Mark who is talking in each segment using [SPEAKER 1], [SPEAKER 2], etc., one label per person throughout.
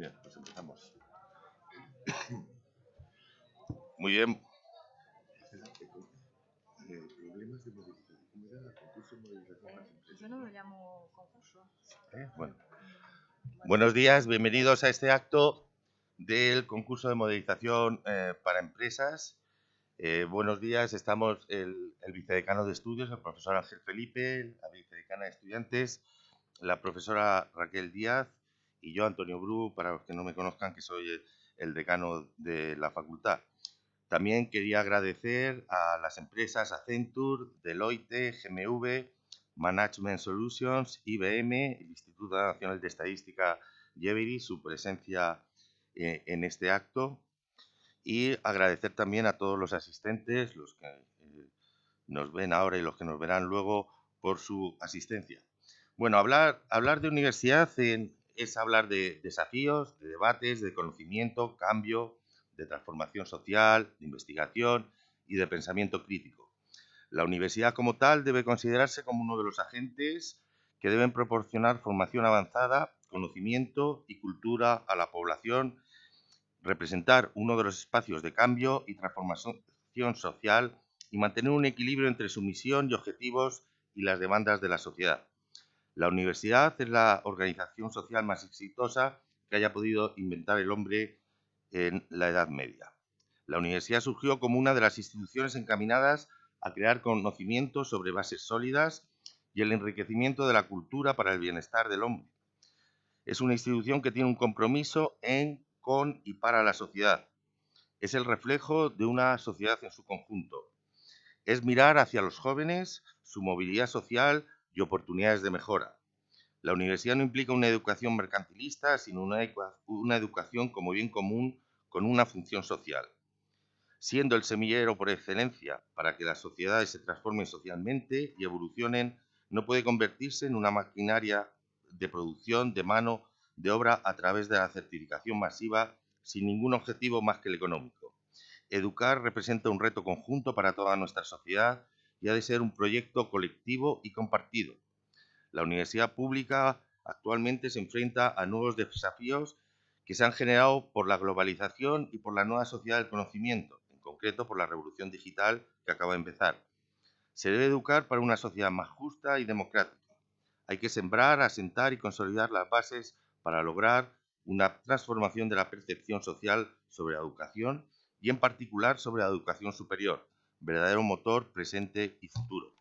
[SPEAKER 1] Bien, pues empezamos. Muy bien. Problemas de modificación. ¿Cómo era? Concurso de modificación.
[SPEAKER 2] Yo no lo llamo concurso.
[SPEAKER 1] Bueno. Buenos días, bienvenidos a este acto del concurso de modelización para empresas. Buenos días, estamos el vicedecano de estudios, el profesor Ángel Felipe, la vicedecana de estudiantes, la profesora Raquel Díaz y yo, Antonio Bru, para los que no me conozcan, que soy el decano de la facultad. También quería agradecer a las empresas Accenture, Deloitte, GMV, Management Solutions, IBM, el Instituto Nacional de Estadística Lleviri, su presencia en este acto. Y agradecer también a todos los asistentes, los que nos ven ahora y los que nos verán luego, por su asistencia. Bueno, hablar de universidad es hablar de desafíos, de debates, de conocimiento, cambio, de transformación social, de investigación y de pensamiento crítico. La universidad como tal debe considerarse como uno de los agentes que deben proporcionar formación avanzada, conocimiento y cultura a la población, representar uno de los espacios de cambio y transformación social y mantener un equilibrio entre su misión y objetivos y las demandas de la sociedad. La universidad es la organización social más exitosa que haya podido inventar el hombre en la Edad Media. La universidad surgió como una de las instituciones encaminadas a crear conocimientos sobre bases sólidas y el enriquecimiento de la cultura para el bienestar del hombre. Es una institución que tiene un compromiso con y para la sociedad. Es el reflejo de una sociedad en su conjunto. Es mirar hacia los jóvenes, su movilidad social y oportunidades de mejora. La universidad no implica una educación mercantilista, sino una educación como bien común con una función social. Siendo el semillero por excelencia para que las sociedades se transformen socialmente y evolucionen, no puede convertirse en una maquinaria de producción de mano de obra a través de la certificación masiva sin ningún objetivo más que el económico. Educar representa un reto conjunto para toda nuestra sociedad y ha de ser un proyecto colectivo y compartido. La universidad pública actualmente se enfrenta a nuevos desafíos que se han generado por la globalización y por la nueva sociedad del conocimiento, en concreto por la revolución digital que acaba de empezar. Se debe educar para una sociedad más justa y democrática. Hay que sembrar, asentar y consolidar las bases para lograr una transformación de la percepción social sobre la educación y en particular sobre la educación superior, verdadero motor presente y futuro.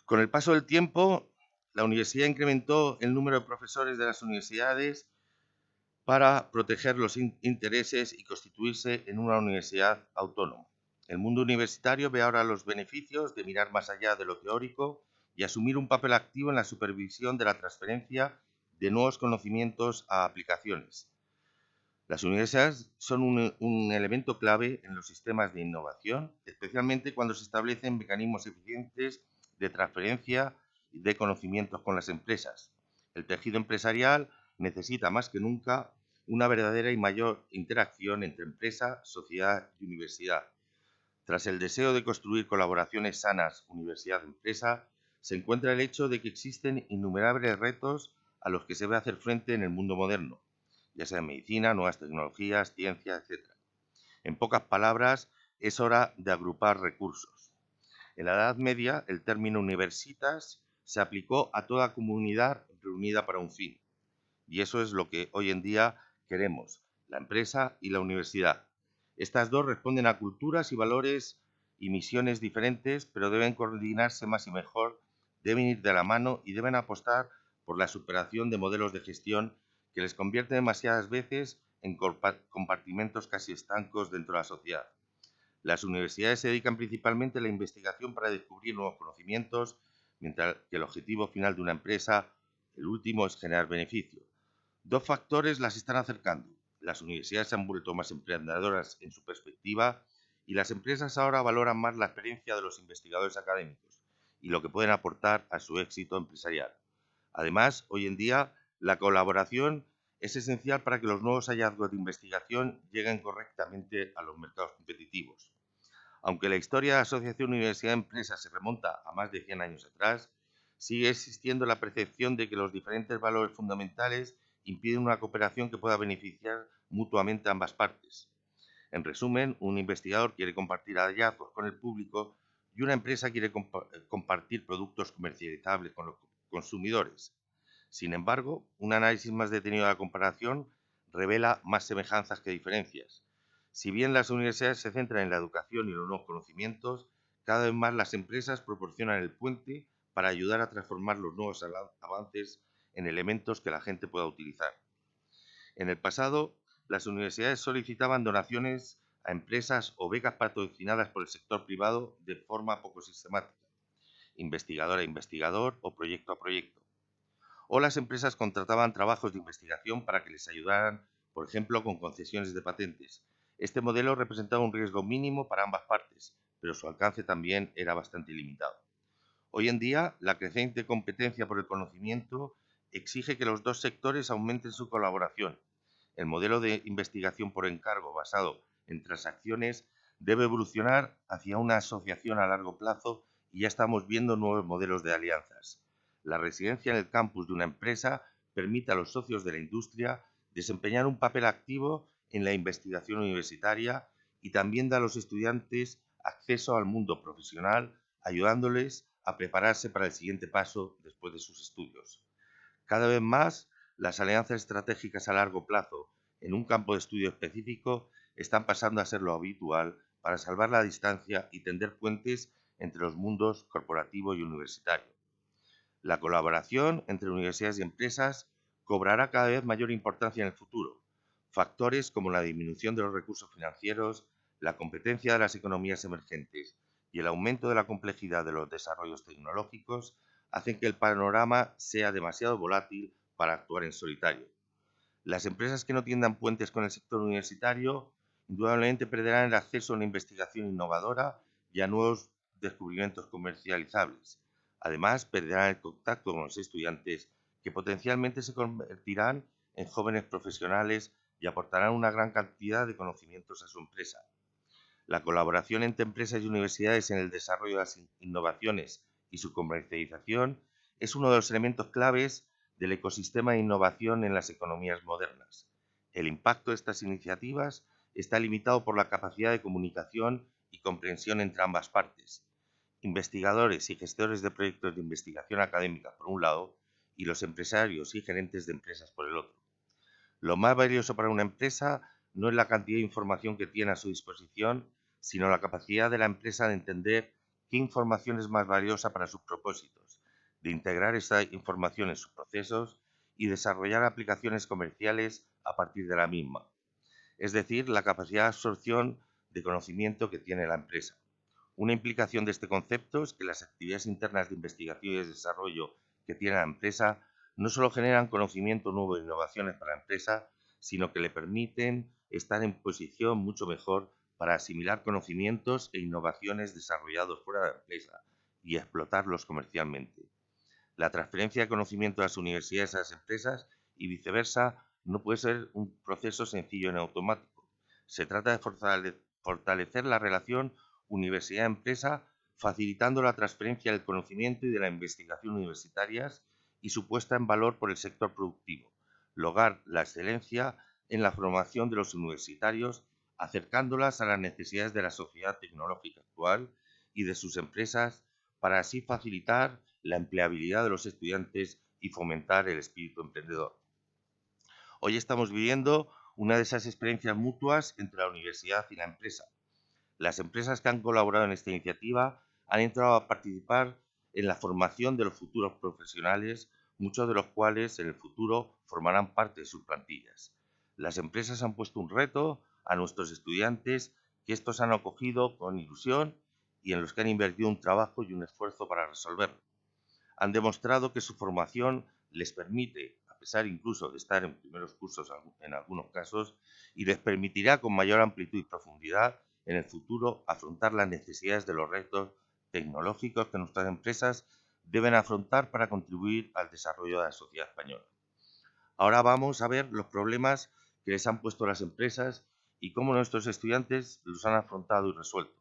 [SPEAKER 1] Con el paso del tiempo, la universidad incrementó el número de profesores de las universidades para proteger los intereses y constituirse en una universidad autónoma. El mundo universitario ve ahora los beneficios de mirar más allá de lo teórico y asumir un papel activo en la supervisión de la transferencia de nuevos conocimientos a aplicaciones. Las universidades son un elemento clave en los sistemas de innovación, especialmente cuando se establecen mecanismos eficientes de transferencia de conocimientos con las empresas. El tejido empresarial necesita más que nunca una verdadera y mayor interacción entre empresa, sociedad y universidad. Tras el deseo de construir colaboraciones sanas universidad-empresa, se encuentra el hecho de que existen innumerables retos a los que se debe hacer frente en el mundo moderno, ya sea en medicina, nuevas tecnologías, ciencia, etc. En pocas palabras, es hora de agrupar recursos. En la Edad Media, el término universitas se aplicó a toda comunidad reunida para un fin. Y eso es lo que hoy en día queremos, la empresa y la universidad. Estas dos responden a culturas y valores y misiones diferentes, pero deben coordinarse más y mejor, deben ir de la mano y deben apostar por la superación de modelos de gestión que les convierten demasiadas veces en compartimentos casi estancos dentro de la sociedad. Las universidades se dedican principalmente a la investigación para descubrir nuevos conocimientos, mientras que el objetivo final de una empresa, el último, es generar beneficio. Dos factores las están acercando. Las universidades se han vuelto más emprendedoras en su perspectiva y las empresas ahora valoran más la experiencia de los investigadores académicos y lo que pueden aportar a su éxito empresarial. Además, hoy en día, la colaboración es esencial para que los nuevos hallazgos de investigación lleguen correctamente a los mercados competitivos. Aunque la historia de la Asociación Universidad-Empresa se remonta a más de 100 años atrás, sigue existiendo la percepción de que los diferentes valores fundamentales impiden una cooperación que pueda beneficiar mutuamente a ambas partes. En resumen, un investigador quiere compartir hallazgos con el público y una empresa quiere compartir productos comercializables con los consumidores. Sin embargo, un análisis más detenido de la comparación revela más semejanzas que diferencias. Si bien las universidades se centran en la educación y los nuevos conocimientos, cada vez más las empresas proporcionan el puente para ayudar a transformar los nuevos avances en elementos que la gente pueda utilizar. En el pasado, las universidades solicitaban donaciones a empresas o becas patrocinadas por el sector privado de forma poco sistemática, investigador a investigador o proyecto a proyecto. O las empresas contrataban trabajos de investigación para que les ayudaran, por ejemplo, con concesiones de patentes. Este modelo representaba un riesgo mínimo para ambas partes, pero su alcance también era bastante limitado. Hoy en día, la creciente competencia por el conocimiento exige que los dos sectores aumenten su colaboración. El modelo de investigación por encargo basado en transacciones debe evolucionar hacia una asociación a largo plazo y ya estamos viendo nuevos modelos de alianzas. La residencia en el campus de una empresa permite a los socios de la industria desempeñar un papel activo en la investigación universitaria y también da a los estudiantes acceso al mundo profesional, ayudándoles a prepararse para el siguiente paso después de sus estudios. Cada vez más, las alianzas estratégicas a largo plazo en un campo de estudio específico están pasando a ser lo habitual para salvar la distancia y tender puentes entre los mundos corporativo y universitario. La colaboración entre universidades y empresas cobrará cada vez mayor importancia en el futuro. Factores como la disminución de los recursos financieros, la competencia de las economías emergentes y el aumento de la complejidad de los desarrollos tecnológicos hacen que el panorama sea demasiado volátil para actuar en solitario. Las empresas que no tiendan puentes con el sector universitario indudablemente perderán el acceso a una investigación innovadora y a nuevos descubrimientos comercializables. Además, perderán el contacto con los estudiantes que potencialmente se convertirán en jóvenes profesionales y aportarán una gran cantidad de conocimientos a su empresa. La colaboración entre empresas y universidades en el desarrollo de las innovaciones y su comercialización es uno de los elementos claves del ecosistema de innovación en las economías modernas. El impacto de estas iniciativas está limitado por la capacidad de comunicación y comprensión entre ambas partes. Investigadores y gestores de proyectos de investigación académica por un lado y los empresarios y gerentes de empresas por el otro. Lo más valioso para una empresa no es la cantidad de información que tiene a su disposición, sino la capacidad de la empresa de entender qué información es más valiosa para sus propósitos, de integrar esa información en sus procesos y desarrollar aplicaciones comerciales a partir de la misma. Es decir, la capacidad de absorción de conocimiento que tiene la empresa. Una implicación de este concepto es que las actividades internas de investigación y de desarrollo que tiene la empresa no solo generan conocimiento nuevo e innovaciones para la empresa, sino que le permiten estar en posición mucho mejor para asimilar conocimientos e innovaciones desarrollados fuera de la empresa y explotarlos comercialmente. La transferencia de conocimiento de las universidades a las empresas y viceversa no puede ser un proceso sencillo ni automático. Se trata de fortalecer la relación universidad-empresa, facilitando la transferencia del conocimiento y de la investigación universitarias y su puesta en valor por el sector productivo, lograr la excelencia en la formación de los universitarios, acercándolas a las necesidades de la sociedad tecnológica actual y de sus empresas, para así facilitar la empleabilidad de los estudiantes y fomentar el espíritu emprendedor. Hoy estamos viviendo una de esas experiencias mutuas entre la universidad y la empresa. Las empresas que han colaborado en esta iniciativa han entrado a participar en la formación de los futuros profesionales, muchos de los cuales en el futuro formarán parte de sus plantillas. Las empresas han puesto un reto a nuestros estudiantes que estos han acogido con ilusión y en los que han invertido un trabajo y un esfuerzo para resolverlo. Han demostrado que su formación les permite, a pesar incluso de estar en primeros cursos en algunos casos, y les permitirá con mayor amplitud y profundidad en el futuro afrontar las necesidades de los retos tecnológicos que nuestras empresas deben afrontar para contribuir al desarrollo de la sociedad española. Ahora vamos a ver los problemas que les han puesto las empresas y cómo nuestros estudiantes los han afrontado y resuelto.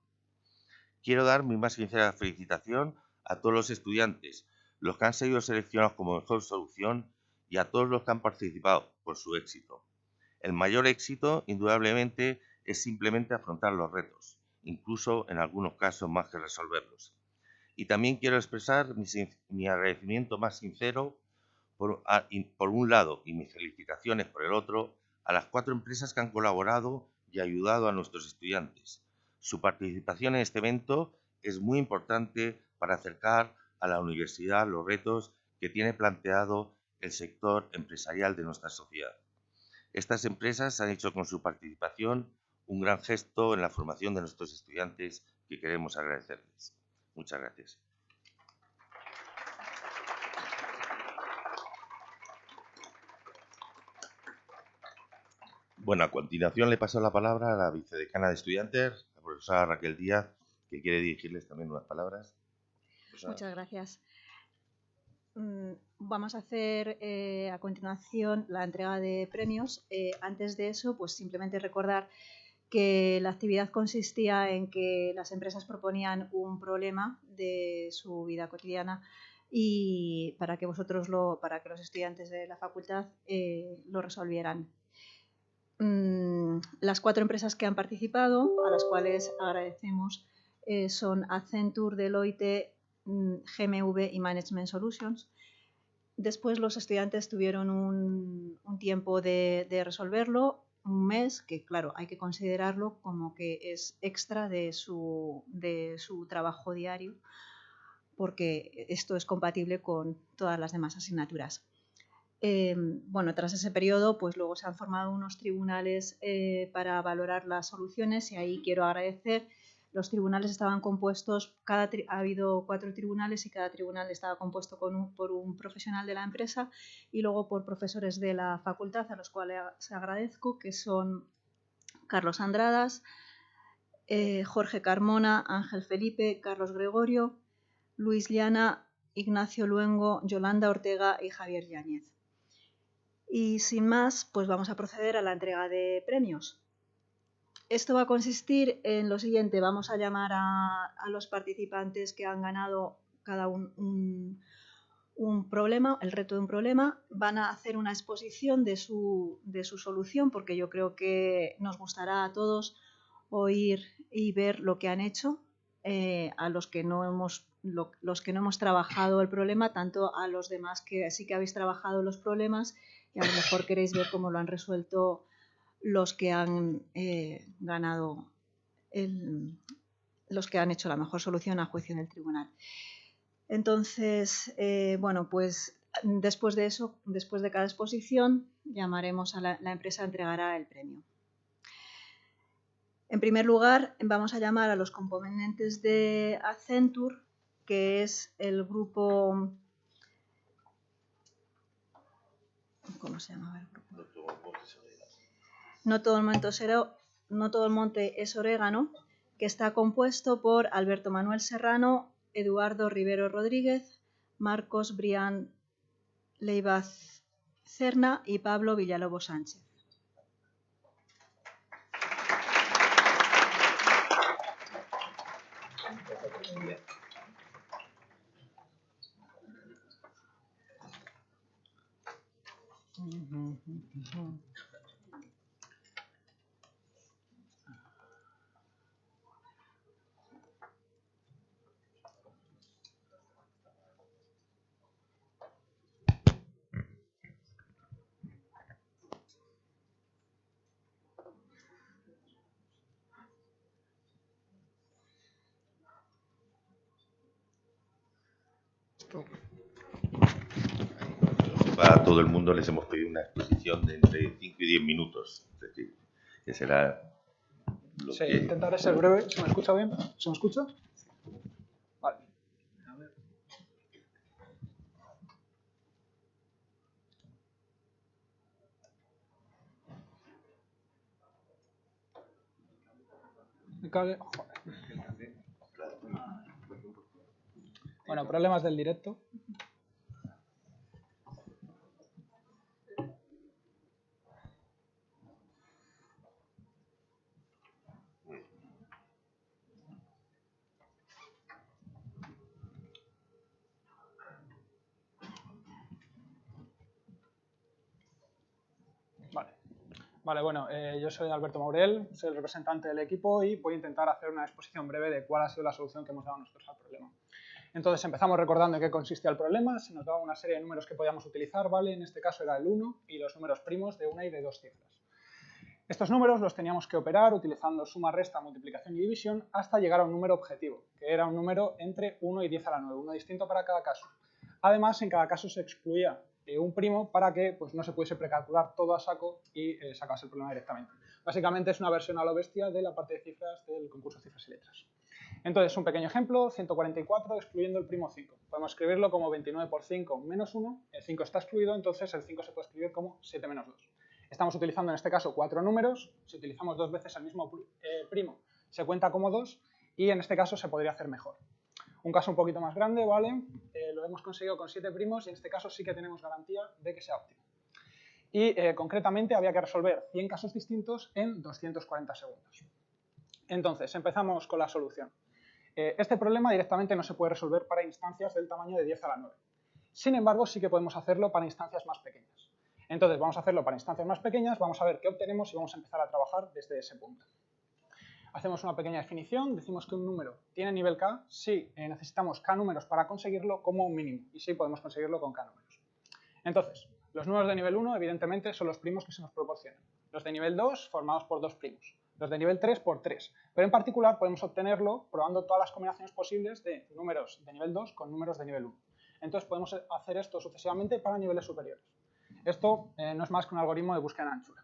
[SPEAKER 1] Quiero dar mi más sincera felicitación a todos los estudiantes, los que han sido seleccionados como mejor solución y a todos los que han participado, por su éxito. El mayor éxito, indudablemente, es simplemente afrontar los retos, incluso en algunos casos más que resolverlos. Y también quiero expresar mi agradecimiento más sincero, por un lado, y mis felicitaciones por el otro, a las 4 empresas que han colaborado y ayudado a nuestros estudiantes. Su participación en este evento es muy importante para acercar a la universidad los retos que tiene planteado el sector empresarial de nuestra sociedad. Estas empresas han hecho con su participación un gran gesto en la formación de nuestros estudiantes que queremos agradecerles. Muchas gracias. Bueno, a continuación le paso la palabra a la vicedecana de estudiantes, la profesora Raquel Díaz, que quiere dirigirles también unas palabras.
[SPEAKER 2] Muchas gracias. Vamos a hacer a continuación la entrega de premios. Antes de eso, pues simplemente recordar que la actividad consistía en que las empresas proponían un problema de su vida cotidiana y para que para que los estudiantes de la facultad lo resolvieran. Las 4 empresas que han participado, a las cuales agradecemos, son Accenture, Deloitte, GMV y Management Solutions. Después los estudiantes tuvieron un tiempo de resolverlo, un mes, que claro, hay que considerarlo como que es extra de su trabajo diario, porque esto es compatible con todas las demás asignaturas. Bueno, tras ese periodo, pues luego se han formado unos tribunales para valorar las soluciones y ahí quiero agradecer. Los tribunales estaban compuestos, ha habido 4 tribunales y cada tribunal estaba compuesto por un profesional de la empresa y luego por profesores de la facultad, a los cuales agradezco, que son Carlos Andradas, Jorge Carmona, Ángel Felipe, Carlos Gregorio, Luis Llana, Ignacio Luengo, Yolanda Ortega y Javier Yáñez. Y sin más, pues vamos a proceder a la entrega de premios. Esto va a consistir en lo siguiente: vamos a llamar a los participantes que han ganado cada un problema, el reto de un problema. Van a hacer una exposición de su solución, porque yo creo que nos gustará a todos oír y ver lo que han hecho. A los que no hemos trabajado el problema, tanto a los demás que sí que habéis trabajado los problemas y a lo mejor queréis ver cómo lo han resuelto los que han ganado, los que han hecho la mejor solución a juicio del tribunal. Entonces, bueno, pues después de eso, después de cada exposición, llamaremos a la empresa, entregará el premio. En primer lugar, vamos a llamar a los componentes de Accenture, que es el grupo... ¿Cómo se llama el grupo? No todo el monte es orégano, que está compuesto por Alberto Manuel Serrano, Eduardo Rivero Rodríguez, Marcos Brián Leibaz Cerna y Pablo Villalobos Sánchez.
[SPEAKER 1] Para todo el mundo les hemos pedido una exposición de entre 5 y 10 minutos. Es decir, que será lo
[SPEAKER 3] sí,
[SPEAKER 1] que...
[SPEAKER 3] intentaré ser breve. ¿Se me escucha bien? ¿Se me escucha? Vale. A ver. Me cague. Joder. Bueno, problemas del directo. Vale, bueno, yo soy Alberto Maurel, soy el representante del equipo y voy a intentar hacer una exposición breve de cuál ha sido la solución que hemos dado nosotros al problema. Entonces empezamos recordando en qué consistía el problema, se nos daba una serie de números que podíamos utilizar, ¿vale? En este caso era el 1 y los números primos de una y de dos cifras. Estos números los teníamos que operar utilizando suma, resta, multiplicación y división hasta llegar a un número objetivo, que era un número entre 1 y 10 a la 9, uno distinto para cada caso. Además, en cada caso se excluía un primo para que pues, no se pudiese precalcular todo a saco y sacase el problema directamente. Básicamente es una versión a lo bestia de la parte de cifras del concurso de cifras y letras. Entonces, un pequeño ejemplo, 144 excluyendo el primo 5. Podemos escribirlo como 29 por 5 menos 1, el 5 está excluido, entonces el 5 se puede escribir como 7 menos 2. Estamos utilizando en este caso 4 números, si utilizamos 2 veces el mismo primo se cuenta como 2 y en este caso se podría hacer mejor. Un caso un poquito más grande, ¿vale? Lo hemos conseguido con 7 primos y en este caso sí que tenemos garantía de que sea óptimo. Y concretamente había que resolver 100 casos distintos en 240 segundos. Entonces, empezamos con la solución. Este problema directamente no se puede resolver para instancias del tamaño de 10 a la 9. Sin embargo, sí que podemos hacerlo para instancias más pequeñas. Entonces, vamos a hacerlo para instancias más pequeñas, vamos a ver qué obtenemos y vamos a empezar a trabajar desde ese punto. Hacemos una pequeña definición, decimos que un número tiene nivel k si necesitamos k números para conseguirlo como un mínimo, y sí podemos conseguirlo con k números. Entonces, los números de nivel 1 evidentemente son los primos que se nos proporcionan. Los de nivel 2 formados por 2 primos. Los de nivel 3 por 3. Pero en particular podemos obtenerlo probando todas las combinaciones posibles de números de nivel 2 con números de nivel 1. Entonces podemos hacer esto sucesivamente para niveles superiores. Esto no es más que un algoritmo de búsqueda en anchura.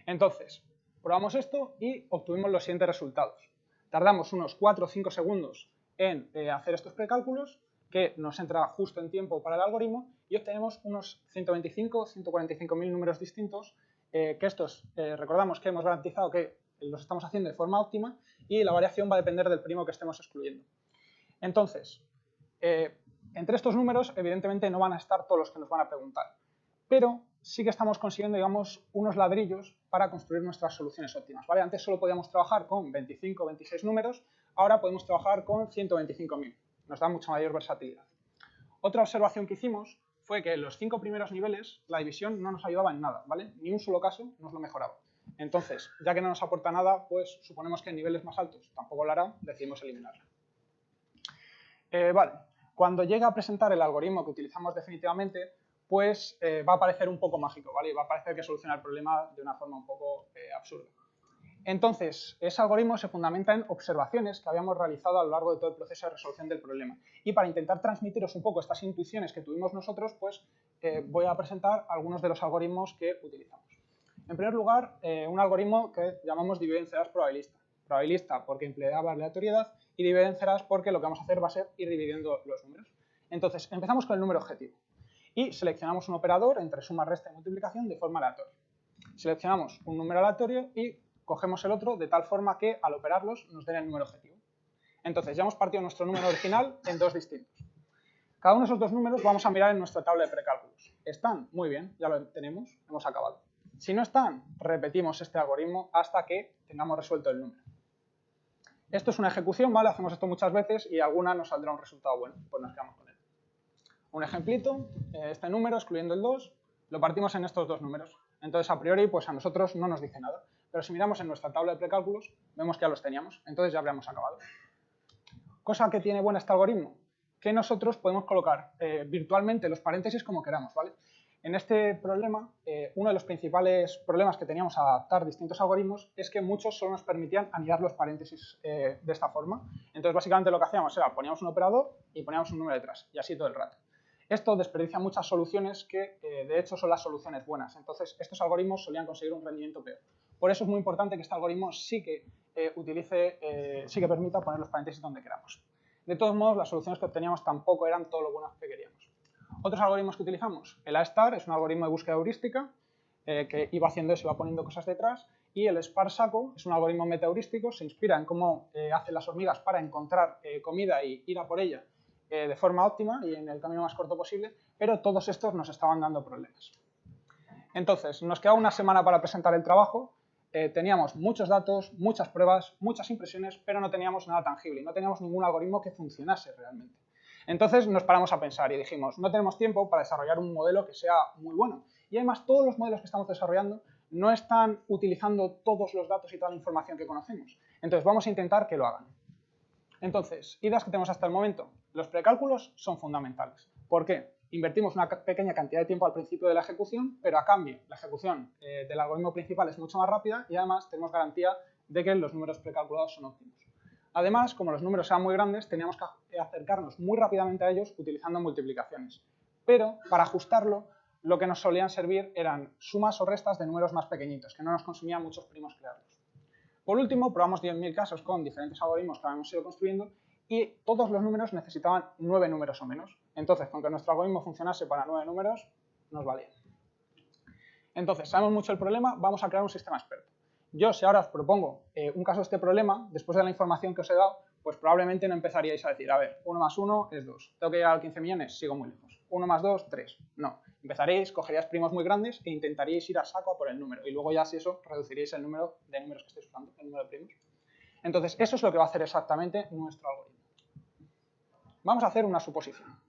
[SPEAKER 3] Entonces, probamos esto y obtuvimos los siguientes resultados. Tardamos unos 4 o 5 segundos en hacer estos precálculos, que nos entra justo en tiempo para el algoritmo, y obtenemos unos 125 o 145.000 números distintos, que estos, recordamos que hemos garantizado que los estamos haciendo de forma óptima y la variación va a depender del primo que estemos excluyendo. Entonces, entre estos números, evidentemente no van a estar todos los que nos van a preguntar, pero sí que estamos consiguiendo, digamos, unos ladrillos para construir nuestras soluciones óptimas, ¿vale? Antes solo podíamos trabajar con 25 o 26 números, ahora podemos trabajar con 125.000. Nos da mucha mayor versatilidad. Otra observación que hicimos fue que en los 5 primeros niveles la división no nos ayudaba en nada, ¿vale? Ni un solo caso nos lo mejoraba. Entonces, ya que no nos aporta nada, pues suponemos que en niveles más altos tampoco lo hará, decidimos eliminarla. Vale, cuando llega a presentar el algoritmo que utilizamos definitivamente, pues va a parecer un poco mágico, ¿vale? Va a parecer que soluciona el problema de una forma un poco absurda. Entonces, ese algoritmo se fundamenta en observaciones que habíamos realizado a lo largo de todo el proceso de resolución del problema. Y para intentar transmitiros un poco estas intuiciones que tuvimos nosotros, pues voy a presentar algunos de los algoritmos que utilizamos. En primer lugar, un algoritmo que llamamos divide en ceras probabilista. Probabilista porque empleaba aleatoriedad y divide en ceras porque lo que vamos a hacer va a ser ir dividiendo los números. Entonces, empezamos con el número objetivo y seleccionamos un operador entre suma, resta y multiplicación de forma aleatoria. Seleccionamos un número aleatorio y cogemos el otro de tal forma que al operarlos nos den el número objetivo. Entonces ya hemos partido nuestro número original en dos distintos. Cada uno de esos dos números vamos a mirar en nuestra tabla de precálculos. ¿Están? Muy bien, ya lo tenemos, hemos acabado. Si no están, repetimos este algoritmo hasta que tengamos resuelto el número. Esto es una ejecución, ¿vale? Hacemos esto muchas veces y alguna nos saldrá un resultado bueno, pues nos quedamos con él. Un ejemplito, este número, excluyendo el 2, lo partimos en estos dos números. Entonces, a priori, pues a nosotros no nos dice nada. Pero si miramos en nuestra tabla de precálculos, vemos que ya los teníamos. Entonces ya habríamos acabado. Cosa que tiene buena este algoritmo, que nosotros podemos colocar virtualmente los paréntesis como queramos, ¿vale? En este problema, uno de los principales problemas que teníamos a adaptar distintos algoritmos es que muchos solo nos permitían anidar los paréntesis de esta forma. Entonces, básicamente lo que hacíamos era poníamos un operador y poníamos un número detrás, y así todo el rato. Esto desperdicia muchas soluciones que, de hecho, son las soluciones buenas. Entonces, estos algoritmos solían conseguir un rendimiento peor. Por eso es muy importante que este algoritmo sí que permita poner los paréntesis donde queramos. De todos modos, las soluciones que obteníamos tampoco eran todo lo buenas que queríamos. Otros algoritmos que utilizamos, el A** es un algoritmo de búsqueda heurística que iba haciendo eso, iba poniendo cosas detrás, y el SPAR-SACO es un algoritmo metaheurístico, se inspira en cómo hacen las hormigas para encontrar comida y ir a por ella de forma óptima y en el camino más corto posible, pero todos estos nos estaban dando problemas. Entonces, nos queda una semana para presentar el trabajo. Teníamos muchos datos, muchas pruebas, muchas impresiones, pero no teníamos nada tangible, no teníamos ningún algoritmo que funcionase realmente. Entonces nos paramos a pensar y dijimos, no tenemos tiempo para desarrollar un modelo que sea muy bueno. Y además todos los modelos que estamos desarrollando no están utilizando todos los datos y toda la información que conocemos. Entonces vamos a intentar que lo hagan. Entonces, ideas que tenemos hasta el momento. Los precálculos son fundamentales. ¿Por qué? Invertimos una pequeña cantidad de tiempo al principio de la ejecución, pero a cambio la ejecución del algoritmo principal es mucho más rápida y además tenemos garantía de que los números precalculados son óptimos. Además, como los números eran muy grandes, teníamos que acercarnos muy rápidamente a ellos utilizando multiplicaciones. Pero para ajustarlo, lo que nos solían servir eran sumas o restas de números más pequeñitos, que no nos consumían muchos primos crearlos. Por último, probamos 10.000 casos con diferentes algoritmos que habíamos ido construyendo y todos los números necesitaban 9 números o menos. Entonces, con que nuestro algoritmo funcionase para 9 números, nos valía. Entonces, sabemos mucho el problema, vamos a crear un sistema experto. Yo, si ahora os propongo un caso de este problema, después de la información que os he dado, pues probablemente no empezaríais a decir, a ver, 1 más 1 es 2, tengo que llegar a 15 millones, sigo muy lejos. 1 más 2, 3. No. Empezaréis, cogeríais primos muy grandes e intentaríais ir a saco a por el número. Y luego ya, si eso, reduciríais el número de números que estéis usando, el número de primos. Entonces, eso es lo que va a hacer exactamente nuestro algoritmo. Vamos a hacer una suposición.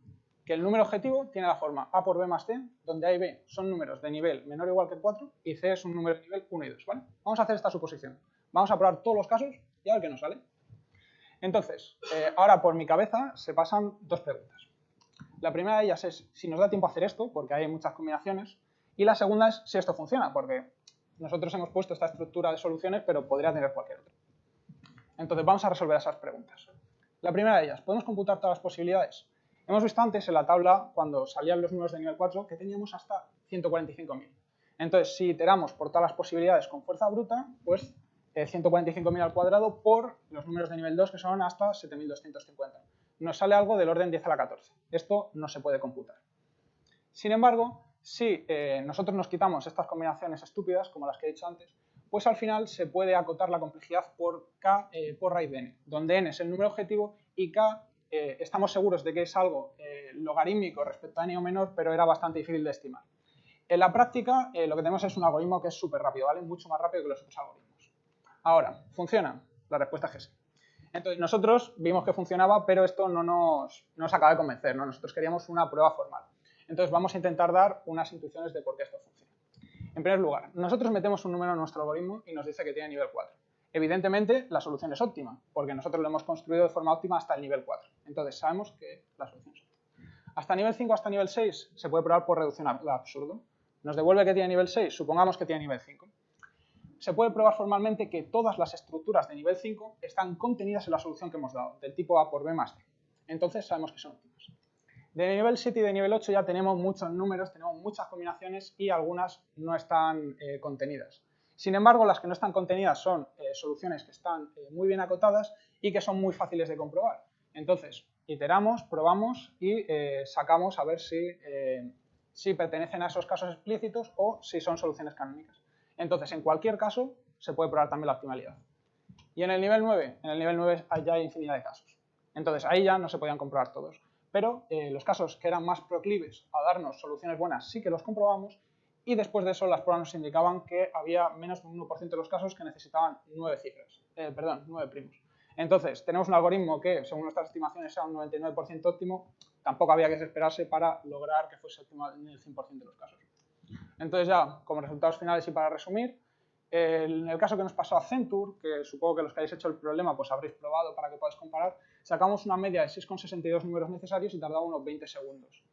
[SPEAKER 3] Que el número objetivo tiene la forma a por b más c, donde a y b son números de nivel menor o igual que 4 y c es un número de nivel 1 y 2. ¿Vale? Vamos a hacer esta suposición. Vamos a probar todos los casos y a ver qué nos sale. Entonces, ahora por mi cabeza se pasan dos preguntas. La primera de ellas es si nos da tiempo a hacer esto, porque hay muchas combinaciones, y la segunda es si esto funciona, porque nosotros hemos puesto esta estructura de soluciones, pero podría tener cualquier otra. Entonces, vamos a resolver esas preguntas. La primera de ellas, ¿podemos computar todas las posibilidades? Hemos visto antes en la tabla, cuando salían los números de nivel 4, que teníamos hasta 145.000. Entonces, si iteramos por todas las posibilidades con fuerza bruta, pues 145.000 al cuadrado por los números de nivel 2, que son hasta 7.250. Nos sale algo del orden 10 a la 14. Esto no se puede computar. Sin embargo, si nosotros nos quitamos estas combinaciones estúpidas, como las que he dicho antes, pues al final se puede acotar la complejidad por k por raíz de n, donde n es el número objetivo y k estamos seguros de que es algo logarítmico respecto a n o menor, pero era bastante difícil de estimar. En la práctica, lo que tenemos es un algoritmo que es súper rápido, ¿vale? Mucho más rápido que los otros algoritmos. Ahora, ¿funciona? La respuesta es que sí. Entonces, nosotros vimos que funcionaba, pero esto no nos acaba de convencer, ¿no? Nosotros queríamos una prueba formal. Entonces, vamos a intentar dar unas intuiciones de por qué esto funciona. En primer lugar, nosotros metemos un número en nuestro algoritmo y nos dice que tiene nivel 4. Evidentemente, la solución es óptima, porque nosotros lo hemos construido de forma óptima hasta el nivel 4. Entonces, sabemos que la solución es óptima. Hasta nivel 5, hasta nivel 6, se puede probar por reducción al absurdo. Nos devuelve que tiene nivel 6, supongamos que tiene nivel 5. Se puede probar formalmente que todas las estructuras de nivel 5 están contenidas en la solución que hemos dado, del tipo A por B más C. Entonces sabemos que son óptimas. De nivel 7 y de nivel 8 ya tenemos muchos números, tenemos muchas combinaciones y algunas no están contenidas. Sin embargo, las que no están contenidas son soluciones que están muy bien acotadas y que son muy fáciles de comprobar. Entonces, iteramos, probamos y sacamos a ver si pertenecen a esos casos explícitos o si son soluciones canónicas. Entonces, en cualquier caso, se puede probar también la optimalidad. Y en el nivel 9, ya hay infinidad de casos. Entonces, ahí ya no se podían comprobar todos. Pero los casos que eran más proclives a darnos soluciones buenas sí que los comprobamos y después de eso las pruebas nos indicaban que había menos de un 1% de los casos que necesitaban 9 primos. Entonces, tenemos un algoritmo que, según nuestras estimaciones, era un 99% óptimo. Tampoco había que esperarse para lograr que fuese óptimo en el 100% de los casos. Entonces ya, como resultados finales y para resumir, en el caso que nos pasó a Accenture, que supongo que los que hayáis hecho el problema pues habréis probado para que podáis comparar, sacamos una media de 6,62 números necesarios y tardaba unos 20 segundos.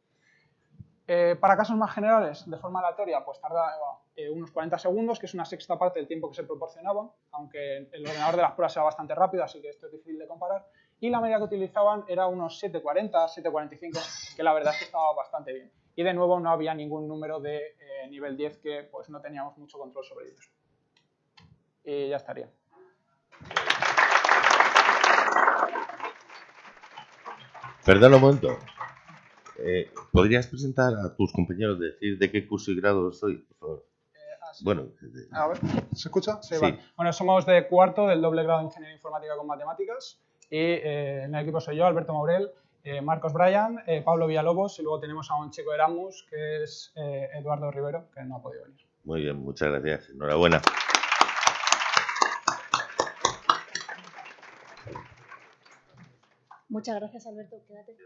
[SPEAKER 3] Para casos más generales, de forma aleatoria, pues tardaba unos 40 segundos, que es una sexta parte del tiempo que se proporcionaba, aunque el ordenador de las pruebas era bastante rápido, así que esto es difícil de comparar. Y la media que utilizaban era unos 7,40, 7,45, que la verdad es que estaba bastante bien. Y de nuevo no había ningún número de nivel 10 que pues no teníamos mucho control sobre ellos. Y ya estaría.
[SPEAKER 1] Perdón un momento. ¿Podrías presentar a tus compañeros, decir de qué curso y grado soy, por favor?
[SPEAKER 3] Sí.
[SPEAKER 1] Bueno,
[SPEAKER 3] a ver, ¿se escucha?
[SPEAKER 1] Sí.
[SPEAKER 3] Vale. Bueno, somos de cuarto del doble grado de Ingeniería Informática con Matemáticas y en el equipo soy yo, Alberto Maurel, Marcos Bryan, Pablo Villalobos y luego tenemos a un chico de Erasmus que es Eduardo Rivero, que no ha podido venir.
[SPEAKER 1] Muy bien, muchas gracias. Enhorabuena.
[SPEAKER 2] Muchas gracias, Alberto. Quédate.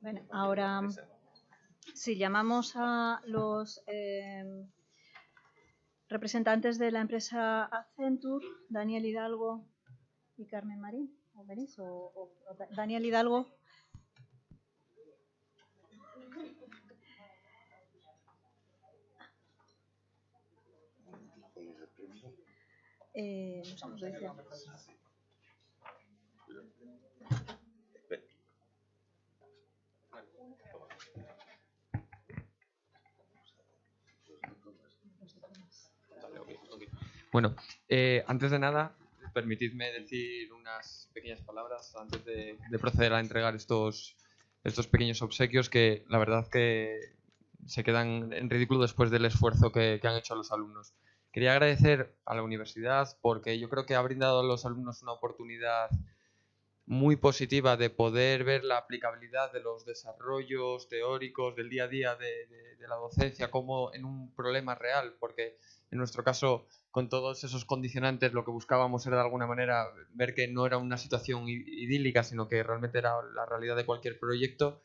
[SPEAKER 2] Bien, ahora, si llamamos a los representantes de la empresa Accenture, Daniel Hidalgo y Carmen Marín, ¿o venís? O Daniel Hidalgo. No sé, decía.
[SPEAKER 4] Bueno, antes de nada, permitidme decir unas pequeñas palabras antes de proceder a entregar estos pequeños obsequios que la verdad que se quedan en ridículo después del esfuerzo que han hecho los alumnos. Quería agradecer a la universidad porque yo creo que ha brindado a los alumnos una oportunidad muy positiva de poder ver la aplicabilidad de los desarrollos teóricos del día a día de la docencia como en un problema real, porque en nuestro caso, con todos esos condicionantes, lo que buscábamos era de alguna manera ver que no era una situación idílica, sino que realmente era la realidad de cualquier proyecto.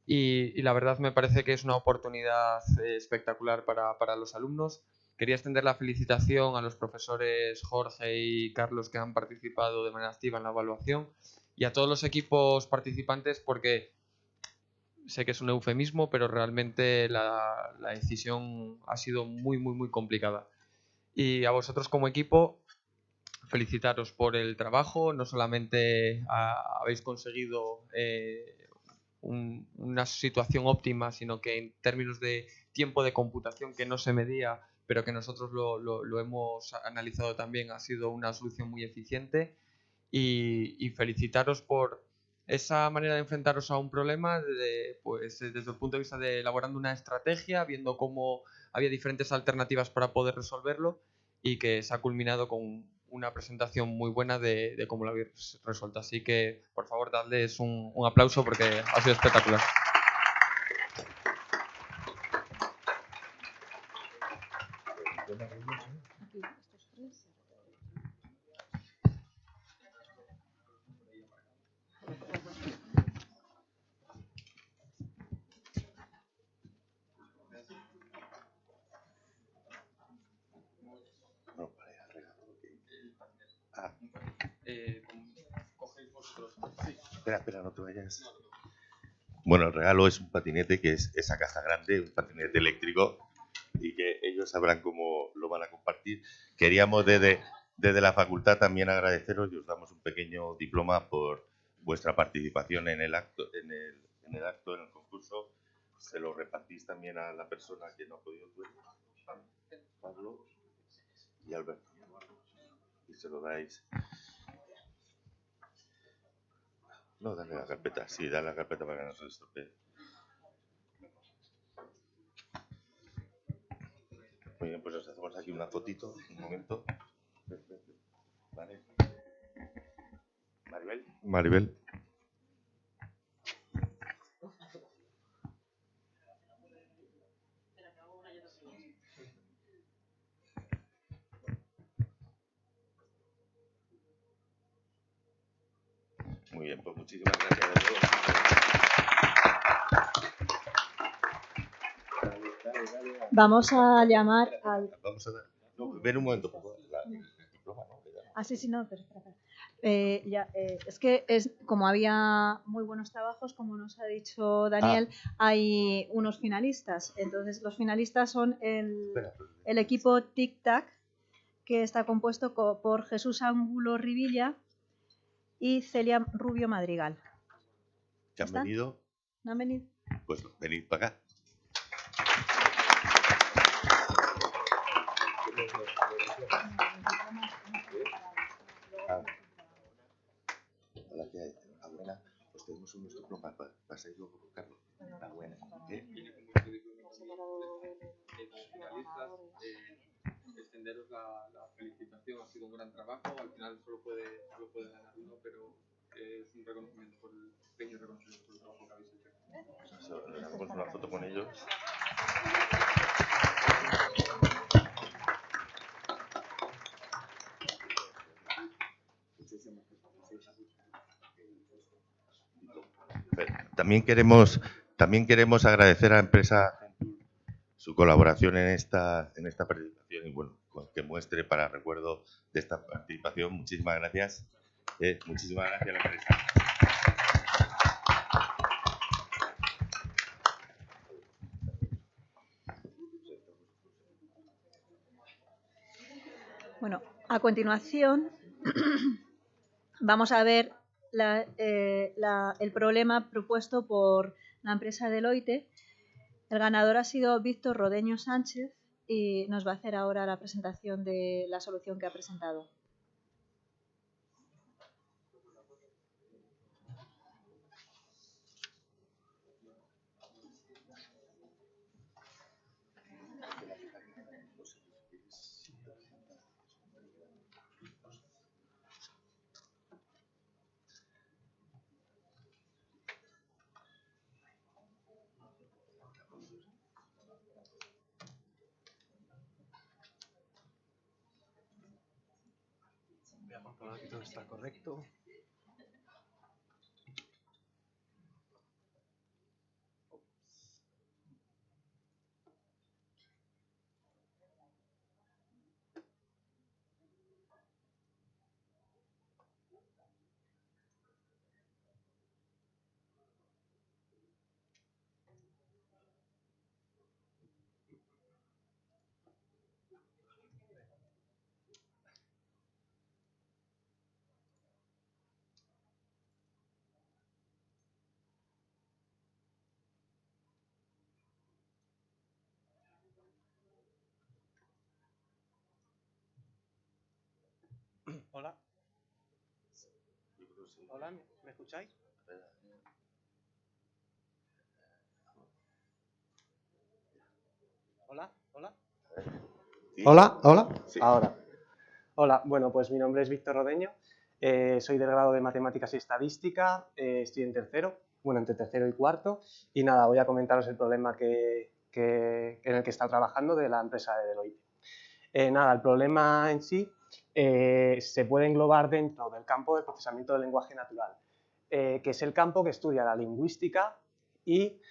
[SPEAKER 4] Y la verdad me parece que es una oportunidad espectacular para los alumnos. Quería extender la felicitación a los profesores Jorge y Carlos que han participado de manera activa en la evaluación y a todos los equipos participantes porque sé que es un eufemismo, pero realmente la decisión ha sido muy, muy, muy complicada. Y a vosotros como equipo, felicitaros por el trabajo. No solamente habéis conseguido una situación óptima, sino que en términos de tiempo de computación que no se medía, pero que nosotros lo hemos analizado también, ha sido una solución muy eficiente. Y felicitaros por esa manera de enfrentaros a un problema pues, desde el punto de vista de elaborando una estrategia, viendo cómo había diferentes alternativas para poder resolverlo y que se ha culminado con una presentación muy buena de cómo lo habéis resuelto. Así que, por favor, dadles un aplauso porque ha sido espectacular.
[SPEAKER 1] Espera, no te vayas. Bueno, el regalo es un patinete, que es esa caja grande, un patinete eléctrico, y que ellos sabrán cómo lo van a compartir. Queríamos desde la facultad también agradeceros y os damos un pequeño diploma por vuestra participación en el acto, en el concurso. Se lo repartís también a la persona que no ha podido, Pablo y Alberto. Y se lo dais. No, dale la carpeta. Sí, dale la carpeta para que no se estropee. Muy bien, pues os hacemos aquí una fotito. Un momento. Vale. Maribel. Muy bien, pues muchísimas gracias a todos.
[SPEAKER 2] Vamos a llamar al...
[SPEAKER 1] Vamos a dar... No, ven un momento, por favor.
[SPEAKER 2] Sí, no, pero espera. Es que como había muy buenos trabajos, como nos ha dicho Daniel, hay unos finalistas. Entonces, los finalistas son el equipo Tic Tac, que está compuesto por Jesús Ángulo Rivilla y Celia Rubio Madrigal.
[SPEAKER 1] ¿Que han venido?
[SPEAKER 2] ¿No han venido?
[SPEAKER 1] Pues venid para acá. Hola, ¿qué hay? Buena. Pues tenemos un diploma para ir luego con Carlos. Buena.
[SPEAKER 4] Extenderos la felicitación, ha sido un gran trabajo. Al final solo puede ganar uno, pero es un reconocimiento por el pequeño reconocimiento por el trabajo que habéis hecho.
[SPEAKER 1] Pues le damos una foto con ellos. También También queremos agradecer a la empresa Accenture su colaboración en esta participación y bueno, que muestre para recuerdo de esta participación. Muchísimas gracias. Muchísimas gracias a la empresa.
[SPEAKER 2] Bueno, a continuación vamos a ver el problema propuesto por la empresa Deloitte. El ganador ha sido Víctor Rodeño Sánchez y nos va a hacer ahora la presentación de la solución que ha presentado.
[SPEAKER 5] Voy a comprobar que todo está correcto. Hola. Hola, ¿me escucháis? Hola, hola.
[SPEAKER 1] ¿Sí?
[SPEAKER 5] Hola, hola.
[SPEAKER 1] Sí.
[SPEAKER 5] Ahora. Hola, bueno, pues mi nombre es Víctor Rodeño, soy del grado de Matemáticas y Estadística, estoy en tercero, bueno, entre tercero y cuarto, y nada, voy a comentaros el problema en el que está trabajando de la empresa de Deloitte. Nada, el problema en sí se puede englobar dentro del campo de procesamiento del lenguaje natural, que es el campo que estudia la lingüística y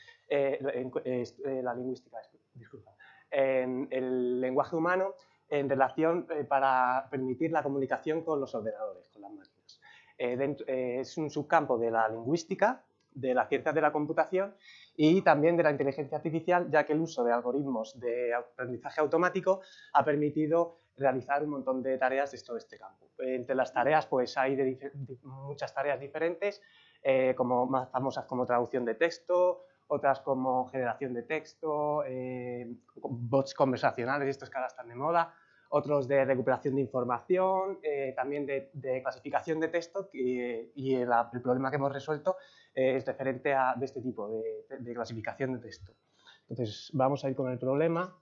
[SPEAKER 5] el lenguaje humano en relación para permitir la comunicación con los ordenadores, con las máquinas. Es un subcampo de la lingüística, de las ciencias de la computación y también de la inteligencia artificial, ya que el uso de algoritmos de aprendizaje automático ha permitido realizar un montón de tareas dentro de este campo. Entre las tareas pues hay muchas tareas diferentes, como más famosas como traducción de texto, otras como generación de texto, bots conversacionales, estos que ahora están de moda, otros de recuperación de información, también de clasificación de texto, y el problema que hemos resuelto es referente de este tipo de clasificación de texto. Entonces, vamos a ir con el problema.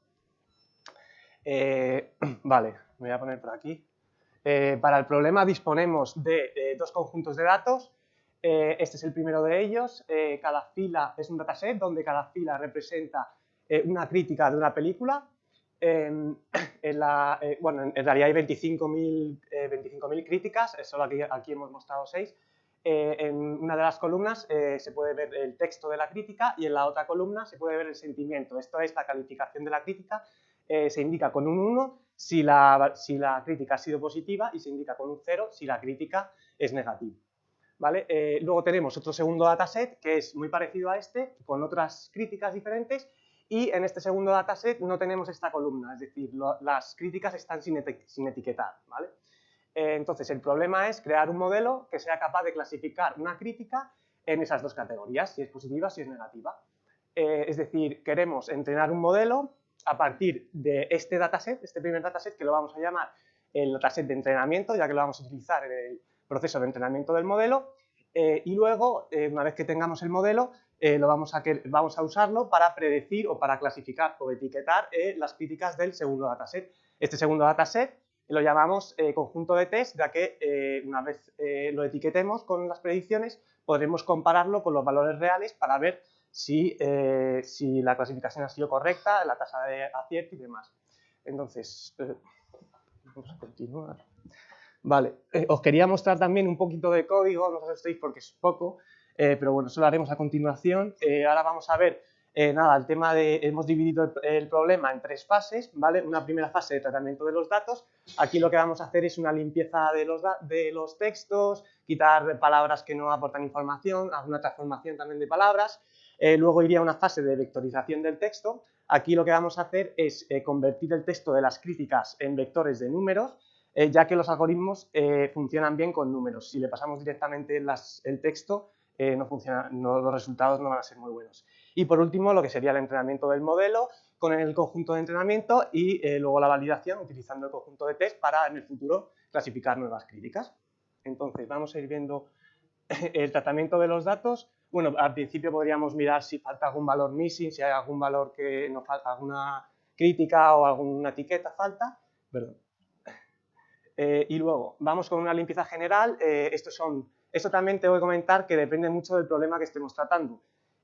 [SPEAKER 5] Vale, me voy a poner por aquí. Para el problema disponemos de dos conjuntos de datos. Este es el primero de ellos. Cada fila es un dataset donde cada fila representa una crítica de una película. Bueno, en realidad hay 25.000 críticas, solo aquí hemos mostrado 6. En una de las columnas se puede ver el texto de la crítica y en la otra columna se puede ver el sentimiento. Esto es la calificación de la crítica. Se indica con un 1 si la crítica ha sido positiva y se indica con un 0 si la crítica es negativa. ¿Vale? Luego tenemos otro segundo dataset que es muy parecido a este, con otras críticas diferentes, y en este segundo dataset no tenemos esta columna, es decir, las críticas están sin etiquetar. ¿Vale? Entonces, el problema es crear un modelo que sea capaz de clasificar una crítica en esas dos categorías, si es positiva, si es negativa. Es decir, queremos entrenar un modelo a partir de este dataset, este primer dataset, que lo vamos a llamar el dataset de entrenamiento, ya que lo vamos a utilizar en el proceso de entrenamiento del modelo, y luego, una vez que tengamos el modelo, vamos a usarlo para predecir o para clasificar o etiquetar las críticas del segundo dataset. Este segundo dataset lo llamamos conjunto de test, ya que una vez lo etiquetemos con las predicciones, podremos compararlo con los valores reales para ver si la clasificación ha sido correcta, la tasa de acierto y demás. Entonces, vamos a continuar. Vale, os quería mostrar también un poquito de código, no os asustéis porque es poco. pero bueno, eso lo haremos a continuación. Ahora vamos a ver, nada, el tema de, hemos dividido el problema en 3 fases, ¿vale? Una primera fase de tratamiento de los datos. Aquí lo que vamos a hacer es una limpieza de los textos, quitar palabras que no aportan información, alguna transformación también de palabras. Luego iría una fase de vectorización del texto. Aquí lo que vamos a hacer es convertir el texto de las críticas en vectores de números, ya que los algoritmos funcionan bien con números. Si le pasamos directamente el texto, no funciona, los resultados no van a ser muy buenos. Y por último, lo que sería el entrenamiento del modelo con el conjunto de entrenamiento y luego la validación utilizando el conjunto de test para en el futuro clasificar nuevas críticas. Entonces, vamos a ir viendo el tratamiento de los datos. Bueno, al principio podríamos mirar si falta algún valor missing, si hay algún valor que nos falta, alguna crítica o alguna etiqueta falta. Perdón. Y luego, vamos con una limpieza general. Esto también tengo que comentar que depende mucho del problema que estemos tratando.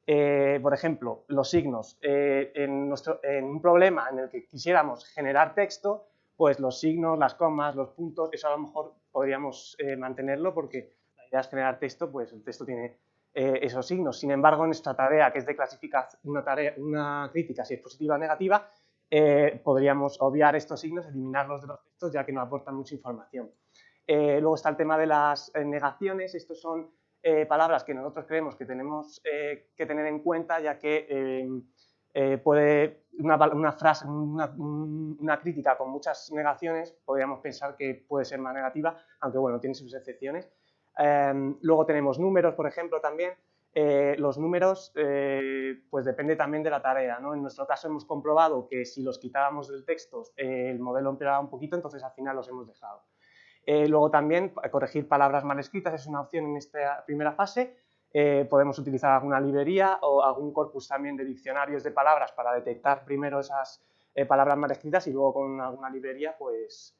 [SPEAKER 5] Por ejemplo, los signos. En un problema en el que quisiéramos generar texto, pues los signos, las comas, los puntos, eso a lo mejor podríamos mantenerlo porque la idea es generar texto, pues el texto tiene esos signos. Sin embargo, en esta tarea, que es de clasificar una crítica si es positiva o negativa, podríamos obviar estos signos, eliminarlos de los textos, ya que no aportan mucha información. Luego está el tema de las negaciones. Estos son palabras que nosotros creemos que tenemos que tener en cuenta, ya que puede una frase, una crítica con muchas negaciones, podríamos pensar que puede ser más negativa, aunque bueno, tiene sus excepciones. Luego tenemos números, por ejemplo, también. Los números, pues depende también de la tarea, ¿no? En nuestro caso hemos comprobado que si los quitábamos del texto, el modelo empeoraba un poquito, entonces al final los hemos dejado. Luego también corregir palabras mal escritas es una opción en esta primera fase. Podemos utilizar alguna librería o algún corpus también de diccionarios de palabras para detectar primero esas palabras mal escritas y luego con alguna librería pues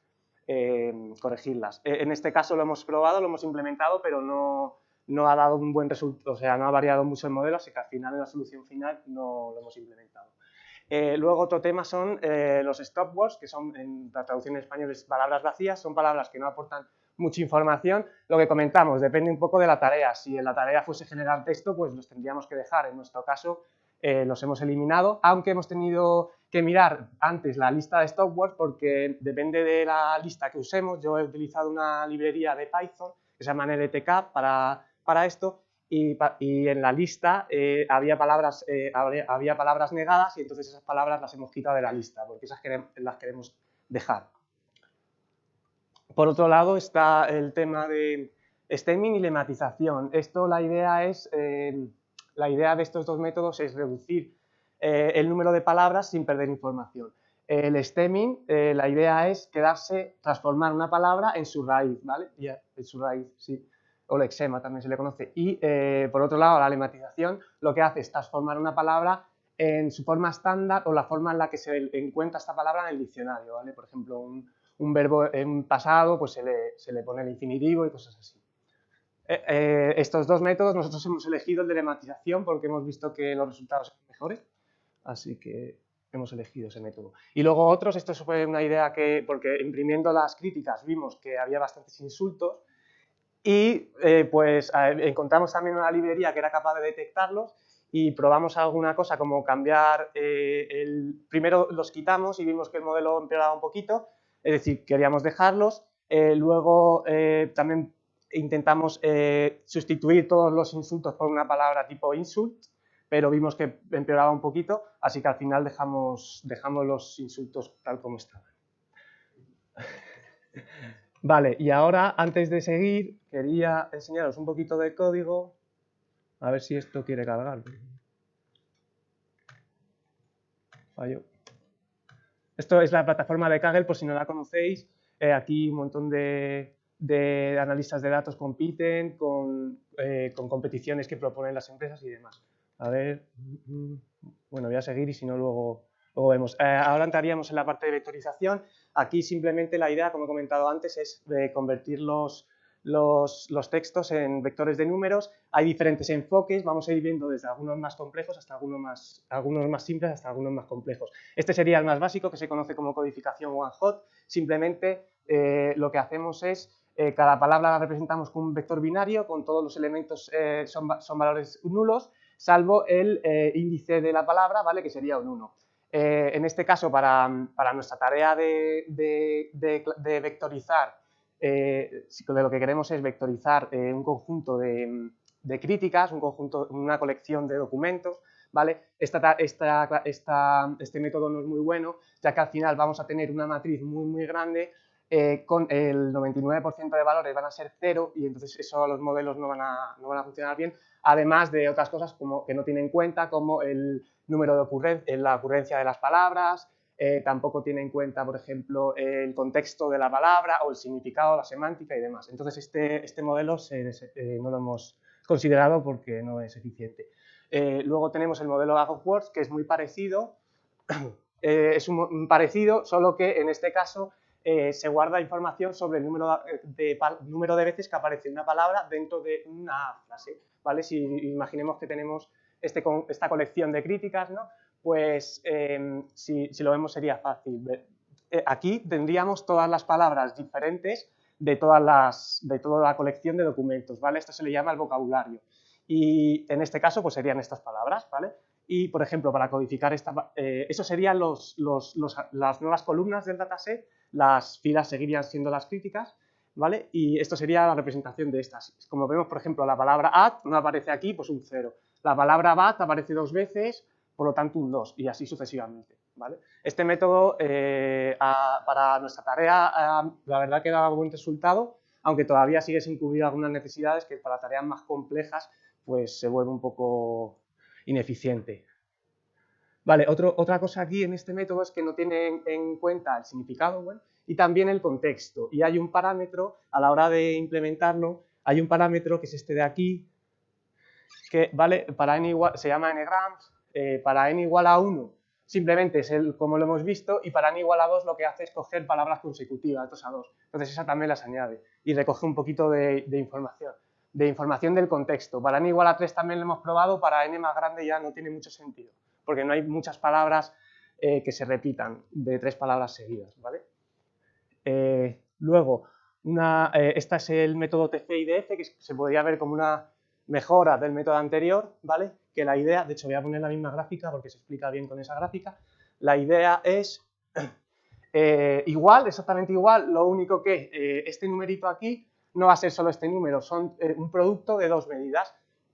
[SPEAKER 5] corregirlas. En este caso lo hemos probado, lo hemos implementado, pero no ha dado un buen resultado, o sea, no ha variado mucho el modelo, así que al final en la solución final no lo hemos implementado. Luego otro tema son los stop words, que son en la traducción en español es palabras vacías, son palabras que no aportan mucha información. Lo que comentamos, depende un poco de la tarea. Si en la tarea fuese generar texto, pues los tendríamos que dejar. En nuestro caso los hemos eliminado, aunque hemos tenido que mirar antes la lista de stop words porque depende de la lista que usemos. Yo he utilizado una librería de Python que se llama NLTK para esto. Y en la lista había palabras negadas y entonces esas palabras las hemos quitado de la lista porque esas las queremos dejar. Por otro lado está el tema de stemming y lematización. La idea de estos dos métodos es reducir el número de palabras sin perder información. El stemming, la idea es transformar una palabra en su raíz, ¿vale? En su raíz, sí. O lexema también se le conoce. Y por otro lado, la lematización lo que hace es transformar una palabra en su forma estándar o la forma en la que se encuentra esta palabra en el diccionario, ¿vale? Por ejemplo, un verbo en pasado pues se le pone el infinitivo y cosas así. Estos dos métodos nosotros hemos elegido el de lematización porque hemos visto que los resultados son mejores, así que hemos elegido ese método. Y luego otros, esto fue una idea porque imprimiendo las críticas vimos que había bastantes insultos y pues encontramos también una librería que era capaz de detectarlos y probamos alguna cosa como cambiar, primero los quitamos y vimos que el modelo empeoraba un poquito, es decir, queríamos dejarlos, luego también intentamos sustituir todos los insultos por una palabra tipo insult, pero vimos que empeoraba un poquito, así que al final dejamos los insultos tal como estaban. Vale, y ahora, antes de seguir, quería enseñaros un poquito de código. A ver si esto quiere cargar. Falló. Esto es la plataforma de Kaggle, por si no la conocéis. Aquí un montón de analistas de datos compiten con competiciones que proponen las empresas y demás. A ver, bueno, voy a seguir y si no luego vemos. Ahora entraríamos en la parte de vectorización. Aquí simplemente la idea, como he comentado antes, es convertir los textos en vectores de números. Hay diferentes enfoques, vamos a ir viendo desde algunos más complejos hasta algunos más simples hasta algunos más complejos. Este sería el más básico, que se conoce como codificación one hot. Simplemente lo que hacemos es cada palabra la representamos con un vector binario, con todos los elementos son valores nulos, salvo el índice de la palabra, ¿vale? Que sería un 1. En este caso, para nuestra tarea de vectorizar, lo que queremos es vectorizar un conjunto de críticas, una colección de documentos, ¿vale? Este método no es muy bueno, ya que al final vamos a tener una matriz muy grande con el 99% de valores van a ser 0 y entonces eso los modelos no van a funcionar bien, además de otras cosas como que no tienen en cuenta, como el número de la ocurrencia de las palabras, tampoco tiene en cuenta, por ejemplo, el contexto de la palabra o el significado, la semántica y demás. Entonces este modelo no lo hemos considerado porque no es eficiente. Luego tenemos el modelo Agworks, que es muy parecido, parecido, solo que en este caso se guarda información sobre el número de veces que aparece una palabra dentro de una frase, ¿vale? Si imaginemos que tenemos esta colección de críticas, ¿no? Pues si lo vemos sería fácil. Aquí tendríamos todas las palabras diferentes de toda la colección de documentos, ¿vale? Esto se le llama el vocabulario. Y en este caso pues serían estas palabras, ¿vale? Y, por ejemplo, para codificar eso serían las nuevas columnas del dataset, las filas seguirían siendo las críticas, ¿vale? Y esto sería la representación de estas. Como vemos, por ejemplo, la palabra at no aparece aquí, pues un 0. La palabra bat aparece 2 veces, por lo tanto un 2, y así sucesivamente, ¿vale? Este método, para nuestra tarea, la verdad que da buen resultado, aunque todavía sigue sin cubrir algunas necesidades que para tareas más complejas pues se vuelve un poco ineficiente. Vale, otra cosa aquí en este método es que no tiene en cuenta el significado, bueno, y también el contexto. Y hay un parámetro, a la hora de implementarlo, hay un parámetro que es este de aquí, que vale, se llama ngrams, para n igual a 1 simplemente es como lo hemos visto, y para n igual a 2 lo que hace es coger palabras consecutivas, 2 a 2. Entonces esa también las añade y recoge un poquito de información del contexto. Para n igual a 3 también lo hemos probado, para n más grande ya no tiene mucho sentido, porque no hay muchas palabras que se repitan de 3 palabras seguidas, ¿vale? Luego, este es el método TF-IDF, que se podría ver como una mejora del método anterior, ¿vale? Que la idea, de hecho voy a poner la misma gráfica porque se explica bien con esa gráfica, la idea es igual, exactamente igual, lo único que este numerito aquí no va a ser solo este número, son un producto de 2 medidas.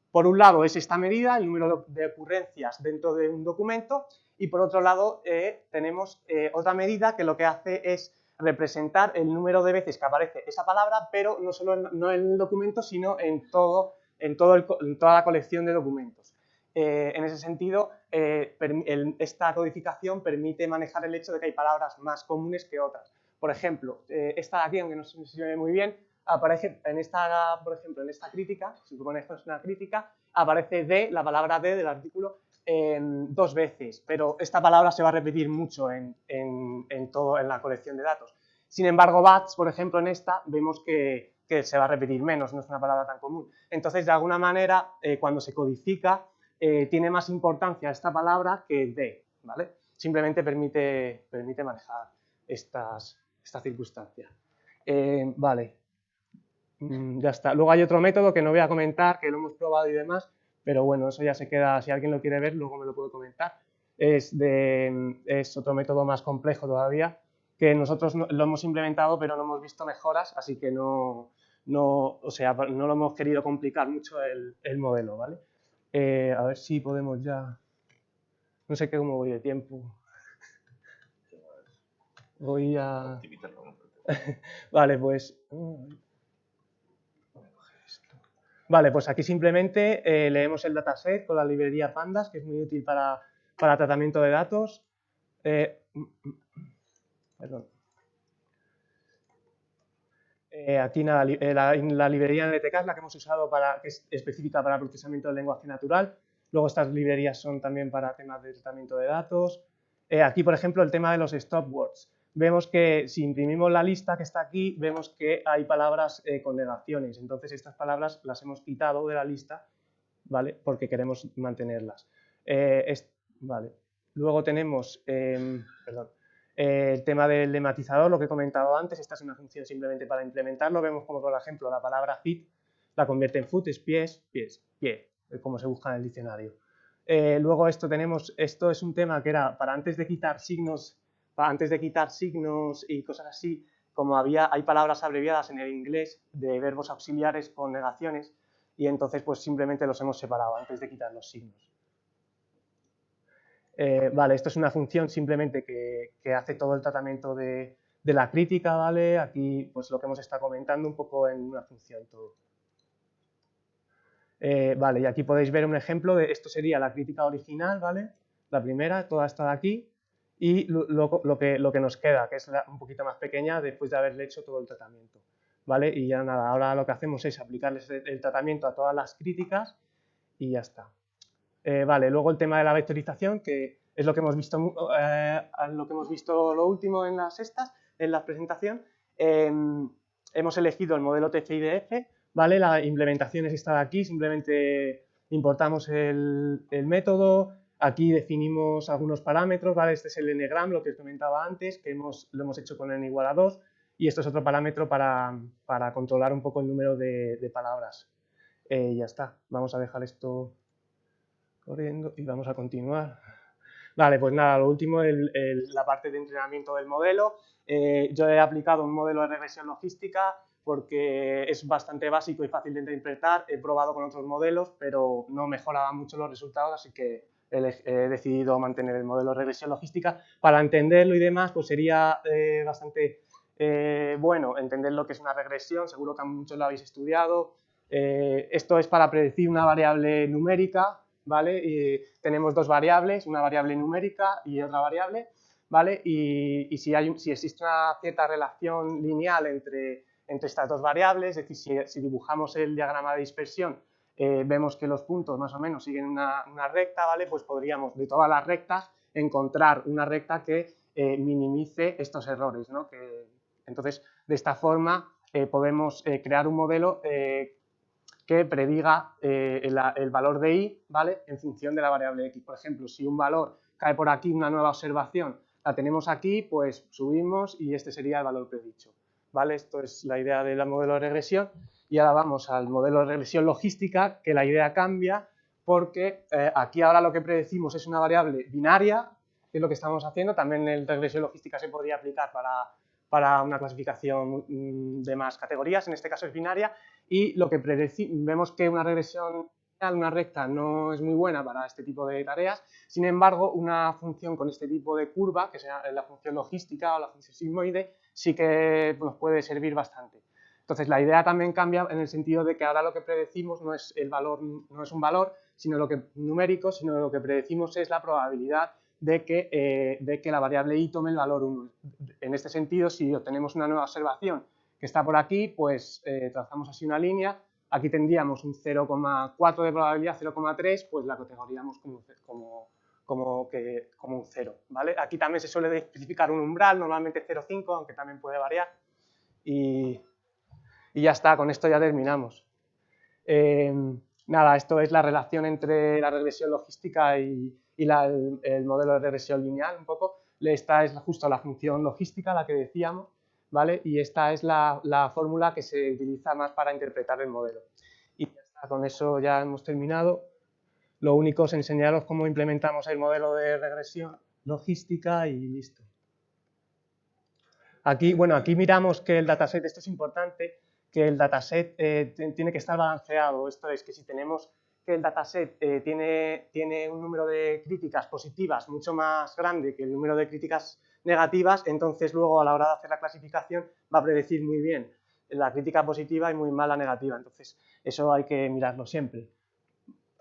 [SPEAKER 5] Por un lado es esta medida, el número de ocurrencias dentro de un documento, y por otro lado tenemos otra medida que lo que hace es representar el número de veces que aparece esa palabra, pero no solo en el documento, sino en toda la colección de documentos. En ese sentido, esta codificación permite manejar el hecho de que hay palabras más comunes que otras. Por ejemplo, esta de aquí, aunque no se ve muy bien, aparece por ejemplo, en esta crítica, si supone que es una crítica, aparece la palabra D del artículo 2 veces, pero esta palabra se va a repetir mucho en la colección de datos. Sin embargo, bats, por ejemplo, en esta, vemos que se va a repetir menos, no es una palabra tan común. Entonces, de alguna manera, cuando se codifica, tiene más importancia esta palabra que D, ¿vale? Simplemente permite manejar estas circunstancias. Vale, ya está. Luego hay otro método que no voy a comentar, que lo hemos probado y demás, pero bueno, eso ya se queda, si alguien lo quiere ver, luego me lo puede comentar. Es otro método más complejo todavía, que nosotros lo hemos implementado, pero no hemos visto mejoras, así que no lo hemos querido complicar mucho el modelo, ¿vale? A ver si podemos ya... No sé cómo voy de tiempo. Voy a... Vale, pues... Vale, pues aquí simplemente leemos el dataset con la librería Pandas, que es muy útil para tratamiento de datos. Perdón. Aquí nada, la librería NLTK es la que hemos usado que es específica para procesamiento del lenguaje natural. Luego estas librerías son también para temas de tratamiento de datos. Aquí, por ejemplo, el tema de los stop words. Vemos que si imprimimos la lista que está aquí, vemos que hay palabras con negaciones. Entonces, estas palabras las hemos quitado de la lista, ¿vale? Porque queremos mantenerlas. Vale. Luego tenemos, El tema del lematizador, lo que he comentado antes, esta es una función simplemente para implementarlo. Vemos como, por ejemplo, la palabra feet la convierte en foot, es pies, pie, como se busca en el diccionario. Luego esto es un tema que era para antes de quitar signos y cosas así, como hay palabras abreviadas en el inglés de verbos auxiliares con negaciones, y entonces pues simplemente los hemos separado antes de quitar los signos. Vale, esto es una función simplemente que hace todo el tratamiento de la crítica, ¿vale? Aquí pues lo que hemos estado comentando un poco en una función todo. Vale, y aquí podéis ver un ejemplo de esto sería la crítica original, ¿vale? La primera, toda esta de aquí, y lo que nos queda, que es un poquito más pequeña después de haberle hecho todo el tratamiento, ¿vale? Y ya nada, ahora lo que hacemos es aplicarles el tratamiento a todas las críticas y ya está. Vale, luego el tema de la vectorización, que es lo que hemos visto, lo último en la presentación. Hemos elegido el modelo TF-IDF, ¿vale? La implementación es esta de aquí, simplemente importamos el método, aquí definimos algunos parámetros, ¿vale? Este es el n-gram, lo que os comentaba antes, que lo hemos hecho con n igual a 2, y esto es otro parámetro para controlar un poco el número de palabras. Ya está, vamos a dejar esto corriendo y vamos a continuar. Vale, pues nada, lo último, la parte de entrenamiento del modelo. Yo he aplicado un modelo de regresión logística porque es bastante básico y fácil de interpretar. He probado con otros modelos, pero no mejoraban mucho los resultados, así que he decidido mantener el modelo de regresión logística. Para entenderlo y demás, pues sería bastante bueno entender lo que es una regresión. Seguro que muchos lo habéis estudiado. Esto es para predecir una variable numérica, ¿vale? Y tenemos dos variables, una variable numérica y otra variable, ¿vale? Y si existe una cierta relación lineal entre estas dos variables, es decir, si dibujamos el diagrama de dispersión, vemos que los puntos más o menos siguen una recta, ¿vale? Pues podríamos, de todas las rectas, encontrar una recta que minimice estos errores, ¿no? Entonces, de esta forma, podemos crear un modelo que prediga el valor de i, ¿vale? En función de la variable x. Por ejemplo, si un valor cae por aquí, una nueva observación, la tenemos aquí, pues subimos y este sería el valor predicho, ¿vale? Esto es la idea del modelo de regresión. Y ahora vamos al modelo de regresión logística, que la idea cambia porque aquí ahora lo que predecimos es una variable binaria, que es lo que estamos haciendo. También en regresión logística se podría aplicar para una clasificación de más categorías, en este caso es binaria, y lo que vemos que una regresión, una recta, no es muy buena para este tipo de tareas. Sin embargo, una función con este tipo de curva, que sea la función logística o la función sigmoide, sí que nos puede servir bastante. Entonces, la idea también cambia en el sentido de que ahora lo que predecimos no es un valor numérico, sino lo que predecimos es la probabilidad de que la variable i tome el valor 1. En este sentido, si obtenemos una nueva observación que está por aquí, pues trazamos así una línea. Aquí tendríamos un 0,4 de probabilidad, 0,3, pues la categoríamos como un 0, ¿vale? Aquí también se suele especificar un umbral, normalmente 0,5, aunque también puede variar. Y ya está, con esto ya terminamos. Nada, esto es la relación entre la regresión logística y el modelo de regresión lineal, un poco. Esta es justo la función logística, la que decíamos, ¿vale? Y esta es la fórmula que se utiliza más para interpretar el modelo. Y ya está, con eso ya hemos terminado. Lo único es enseñaros cómo implementamos el modelo de regresión logística y listo. Aquí miramos que el dataset, esto es importante, que el dataset tiene que estar balanceado. Esto es que si tenemos que el dataset tiene un número de críticas positivas mucho más grande que el número de críticas negativas, entonces luego a la hora de hacer la clasificación va a predecir muy bien la crítica positiva y muy mal la negativa. Entonces eso hay que mirarlo siempre.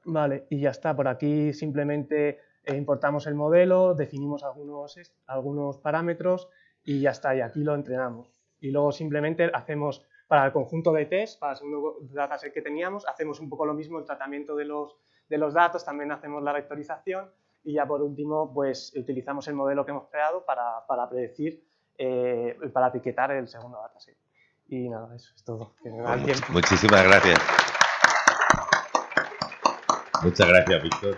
[SPEAKER 5] Vale, y ya está. Por aquí simplemente importamos el modelo, definimos algunos parámetros y ya está. Y aquí lo entrenamos. Y luego simplemente hacemos, para el conjunto de test, para el segundo dataset que teníamos, hacemos un poco lo mismo, el tratamiento de los datos, también hacemos la vectorización y ya por último pues utilizamos el modelo que hemos creado para predecir, para etiquetar el segundo dataset. Y nada, eso es todo.
[SPEAKER 1] Muchísimas gracias. Muchas gracias, Víctor.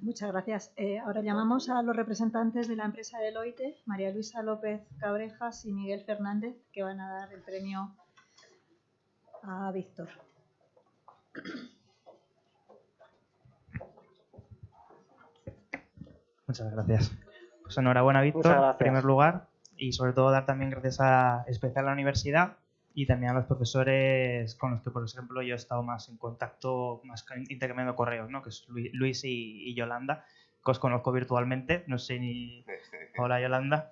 [SPEAKER 2] Muchas gracias. Ahora llamamos a los representantes de la empresa Deloitte, María Luisa López Cabrejas y Miguel Fernández, que van a dar el premio a Víctor.
[SPEAKER 6] Muchas gracias. Pues enhorabuena, Víctor, en primer lugar, y sobre todo dar también gracias especial a la universidad y también a los profesores con los que, por ejemplo, yo he estado más en contacto, más intercambiando correos, ¿no? Que es Luis y Yolanda, que os conozco virtualmente, no sé ni... Hola, Yolanda.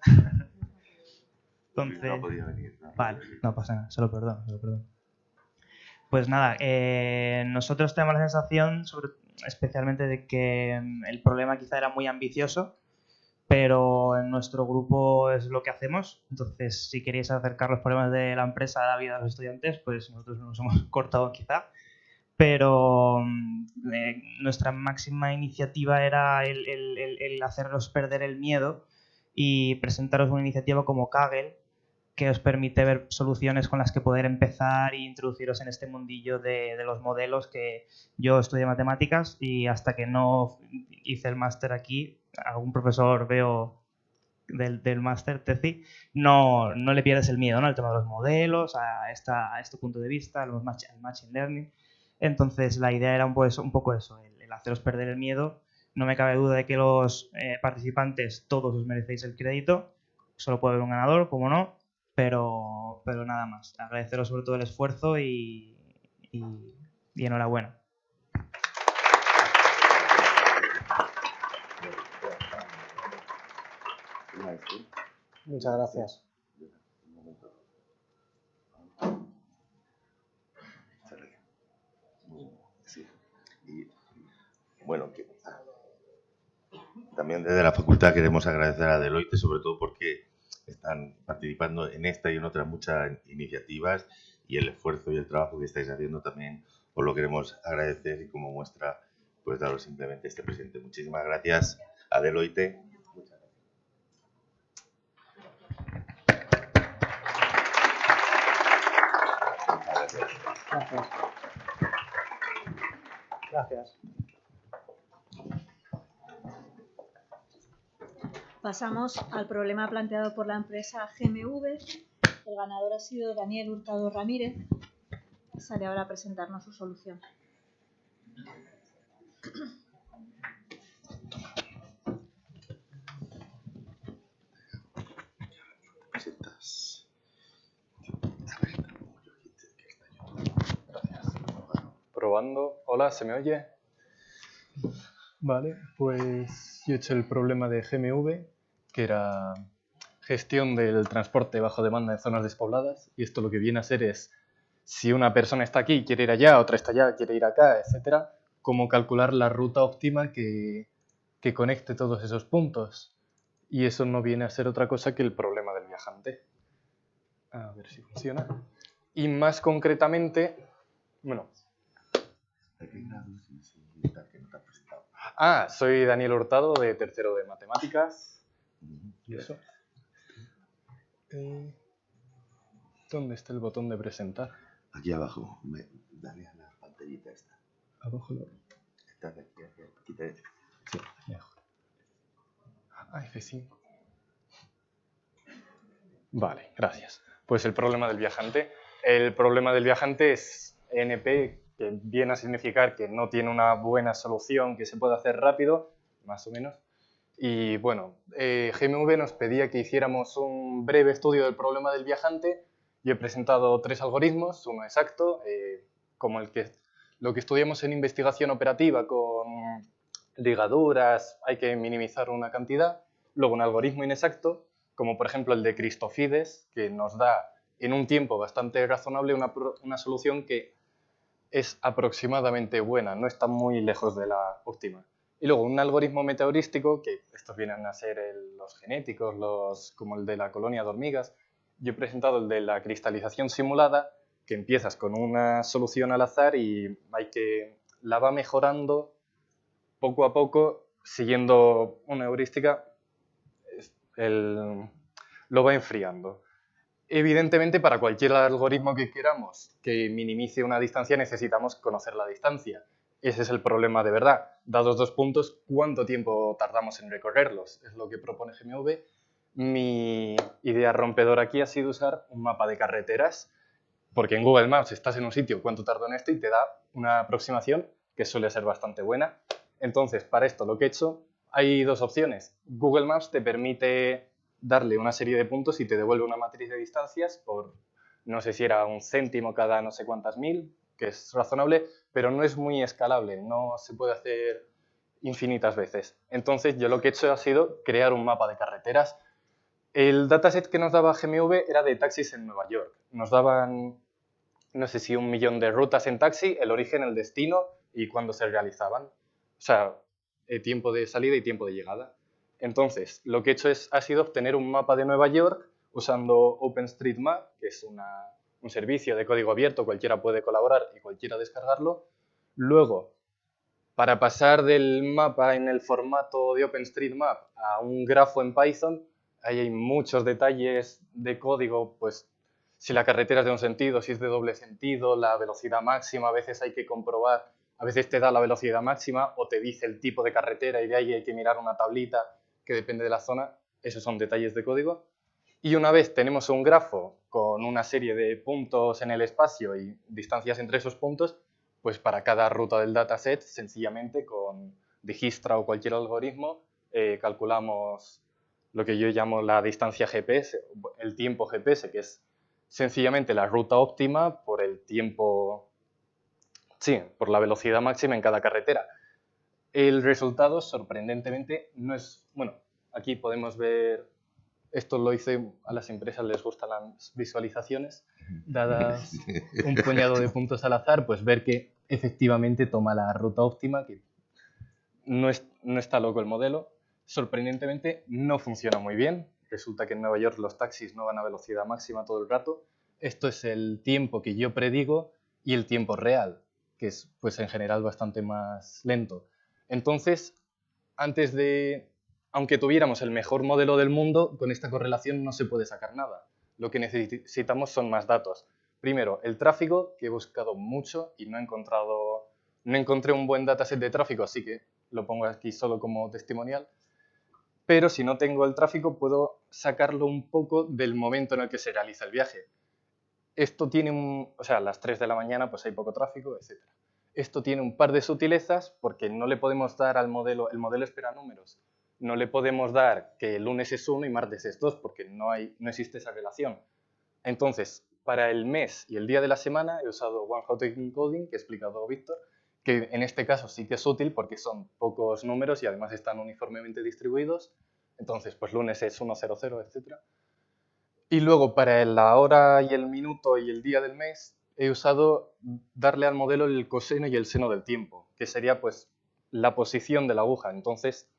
[SPEAKER 6] Entonces...
[SPEAKER 1] No podía venir.
[SPEAKER 6] Vale, no pasa nada, se lo perdono. Pues nada, nosotros tenemos la sensación, especialmente, de que el problema quizá era muy ambicioso, pero en nuestro grupo es lo que hacemos. Entonces, si queréis acercar los problemas de la empresa a la vida de los estudiantes, pues nosotros nos hemos cortado quizá. Pero nuestra máxima iniciativa era el hacerlos perder el miedo y presentaros una iniciativa como Kaggle, que os permite ver soluciones con las que poder empezar e introduciros en este mundillo de los modelos. Que yo estudié matemáticas y hasta que no hice el máster aquí, algún profesor veo del máster TECI, no le pierdes el miedo, ¿no? El tema de los modelos, a este punto de vista, el machine learning. Entonces la idea era un poco eso, el haceros perder el miedo. No me cabe duda de que los participantes todos os merecéis el crédito, solo puede haber un ganador, como no, pero nada más. Agradeceros sobre todo el esfuerzo y enhorabuena.
[SPEAKER 5] Muchas gracias.
[SPEAKER 1] Bueno, también desde la facultad queremos agradecer a Deloitte, sobre todo porque están participando en esta y en otras muchas iniciativas, y el esfuerzo y el trabajo que estáis haciendo también os lo queremos agradecer, y como muestra, pues daros simplemente este presente. Muchísimas gracias a Deloitte.
[SPEAKER 5] Gracias.
[SPEAKER 2] Pasamos al problema planteado por la empresa GMV. El ganador ha sido Daniel Hurtado Ramírez. Sale ahora a presentarnos su solución.
[SPEAKER 7] Probando. Hola, ¿se me oye? Vale, pues yo he hecho el problema de GMV, que era gestión del transporte bajo demanda en zonas despobladas, y esto lo que viene a ser es, si una persona está aquí, quiere ir allá, otra está allá, quiere ir acá, etcétera, cómo calcular la ruta óptima que conecte todos esos puntos. Y eso no viene a ser otra cosa que el problema del viajante. A ver si funciona. Y más concretamente, bueno... soy Daniel Hurtado, de tercero de matemáticas. ¿Y eso? ¿Dónde está el botón de presentar?
[SPEAKER 1] Aquí abajo. Dale a la pantallita esta.
[SPEAKER 7] Abajo lo...
[SPEAKER 1] Esta de aquí,
[SPEAKER 7] Sí, mejor. F5. Vale, gracias. Pues el problema del viajante. El problema del viajante es NP, que viene a significar que no tiene una buena solución que se pueda hacer rápido, más o menos. Y bueno, GMV nos pedía que hiciéramos un breve estudio del problema del viajante. Yo he presentado 3 algoritmos, uno exacto, como lo que estudiamos en investigación operativa con ligaduras, hay que minimizar una cantidad. Luego un algoritmo inexacto, como por ejemplo el de Christofides, que nos da en un tiempo bastante razonable una solución que es aproximadamente buena, no está muy lejos de la óptima. Y luego un algoritmo metaheurístico, que estos vienen a ser los genéticos, como el de la colonia de hormigas. Yo he presentado el de la cristalización simulada, que empiezas con una solución al azar y la va mejorando poco a poco, siguiendo una heurística, lo va enfriando. Evidentemente, para cualquier algoritmo que queramos que minimice una distancia, necesitamos conocer la distancia. ese es el problema de verdad. Dados 2 puntos, ¿cuánto tiempo tardamos en recorrerlos? Es lo que propone GMV. Mi idea rompedora aquí ha sido usar un mapa de carreteras, porque en Google Maps estás en un sitio, cuánto tardo en este, y te da una aproximación que suele ser bastante buena. Entonces, para esto lo que he hecho, hay 2 opciones. Google Maps te permite darle una serie de puntos y te devuelve una matriz de distancias por, no sé si era 1 céntimo cada no sé cuántas mil, que es razonable, pero no es muy escalable, no se puede hacer infinitas veces. Entonces, yo lo que he hecho ha sido crear un mapa de carreteras. El dataset que nos daba GMV era de taxis en Nueva York. Nos daban, no sé si 1 millón de rutas en taxi, el origen, el destino y cuándo se realizaban. O sea, tiempo de salida y tiempo de llegada. Entonces, lo que he hecho ha sido obtener un mapa de Nueva York usando OpenStreetMap, que es un servicio de código abierto, cualquiera puede colaborar y cualquiera descargarlo. Luego, para pasar del mapa en el formato de OpenStreetMap a un grafo en Python, ahí hay muchos detalles de código, pues si la carretera es de un sentido, si es de doble sentido, la velocidad máxima, a veces hay que comprobar, a veces te da la velocidad máxima o te dice el tipo de carretera y de ahí hay que mirar una tablita que depende de la zona. Esos son detalles de código. Y una vez tenemos un grafo con una serie de puntos en el espacio y distancias entre esos puntos, pues para cada ruta del dataset, sencillamente con Dijkstra o cualquier algoritmo, calculamos lo que yo llamo la distancia GPS, el tiempo GPS, que es sencillamente la ruta óptima por el tiempo, sí, por la velocidad máxima en cada carretera. El resultado, sorprendentemente, no es, bueno, aquí podemos ver, esto lo hice, a las empresas les gustan las visualizaciones, dadas un puñado de puntos al azar, pues ver que efectivamente toma la ruta óptima, que no está loco el modelo. Sorprendentemente no funciona muy bien. Resulta que en Nueva York los taxis no van a velocidad máxima todo el rato. Esto es el tiempo que yo predigo y el tiempo real, que es pues en general bastante más lento. Entonces, aunque tuviéramos el mejor modelo del mundo, con esta correlación no se puede sacar nada. Lo que necesitamos son más datos. Primero, el tráfico, que he buscado mucho y no encontré un buen dataset de tráfico, así que lo pongo aquí solo como testimonial, pero si no tengo el tráfico puedo sacarlo un poco del momento en el que se realiza el viaje. Esto tiene o sea, a las 3 de la mañana pues hay poco tráfico, etc. Esto tiene un par de sutilezas porque no le podemos dar al modelo, el modelo espera números, no le podemos dar que el lunes es 1 y martes es 2 porque no existe esa relación. Entonces, para el mes y el día de la semana he usado One Hot Encoding, que ha explicado Víctor, que en este caso sí que es útil porque son pocos números y además están uniformemente distribuidos. Entonces, pues lunes es 1, 0, 0, etc. Y luego para la hora y el minuto y el día del mes he usado darle al modelo el coseno y el seno del tiempo, que sería pues la posición de la aguja. Entonces,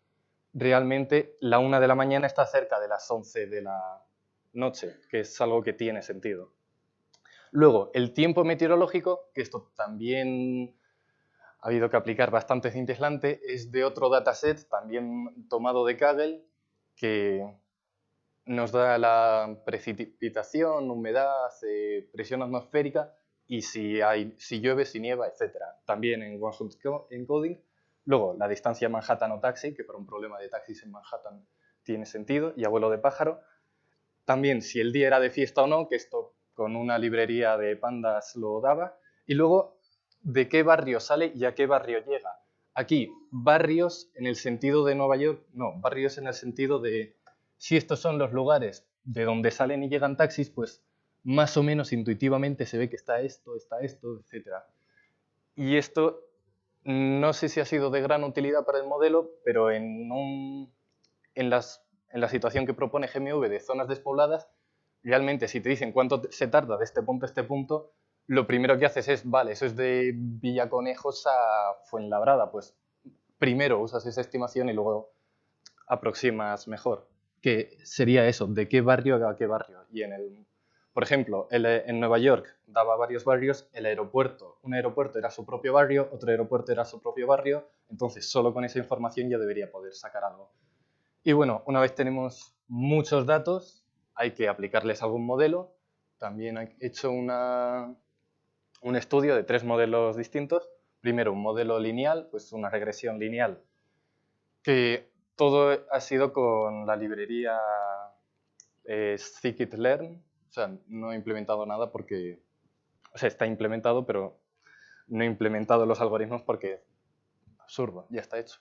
[SPEAKER 7] realmente la 1 de la mañana está cerca de las 11 de la noche, que es algo que tiene sentido. Luego, el tiempo meteorológico, que esto también ha habido que aplicar bastante cintilante, es de otro dataset también tomado de Kaggle, que nos da la precipitación, humedad, presión atmosférica y si llueve, si nieva, etc. También en One Hot Encoding. Luego, la distancia Manhattan o taxi, que por un problema de taxis en Manhattan tiene sentido, y abuelo de pájaro. También si el día era de fiesta o no, que esto con una librería de pandas lo daba. Y luego, de qué barrio sale y a qué barrio llega. Aquí, barrios en el sentido de Nueva York, no, barrios en el sentido de si estos son los lugares de donde salen y llegan taxis, pues más o menos intuitivamente se ve que está esto, etc. Y esto no sé si ha sido de gran utilidad para el modelo, pero en la situación que propone GMV de zonas despobladas, realmente si te dicen cuánto se tarda de este punto a este punto, lo primero que haces es, vale, eso es de Villaconejos a Fuenlabrada, pues primero usas esa estimación y luego aproximas mejor. Que sería eso, de qué barrio a qué barrio. Y por ejemplo, en Nueva York daba varios barrios, un aeropuerto era su propio barrio, otro aeropuerto era su propio barrio, entonces solo con esa información ya debería poder sacar algo. Y bueno, una vez tenemos muchos datos, hay que aplicarles algún modelo. También he hecho un estudio de 3 modelos distintos primero un modelo lineal, pues una regresión lineal, que todo ha sido con la librería scikit-learn. O sea, no he implementado nada porque, o sea, está implementado, pero no he implementado los algoritmos porque absurdo, ya está hecho.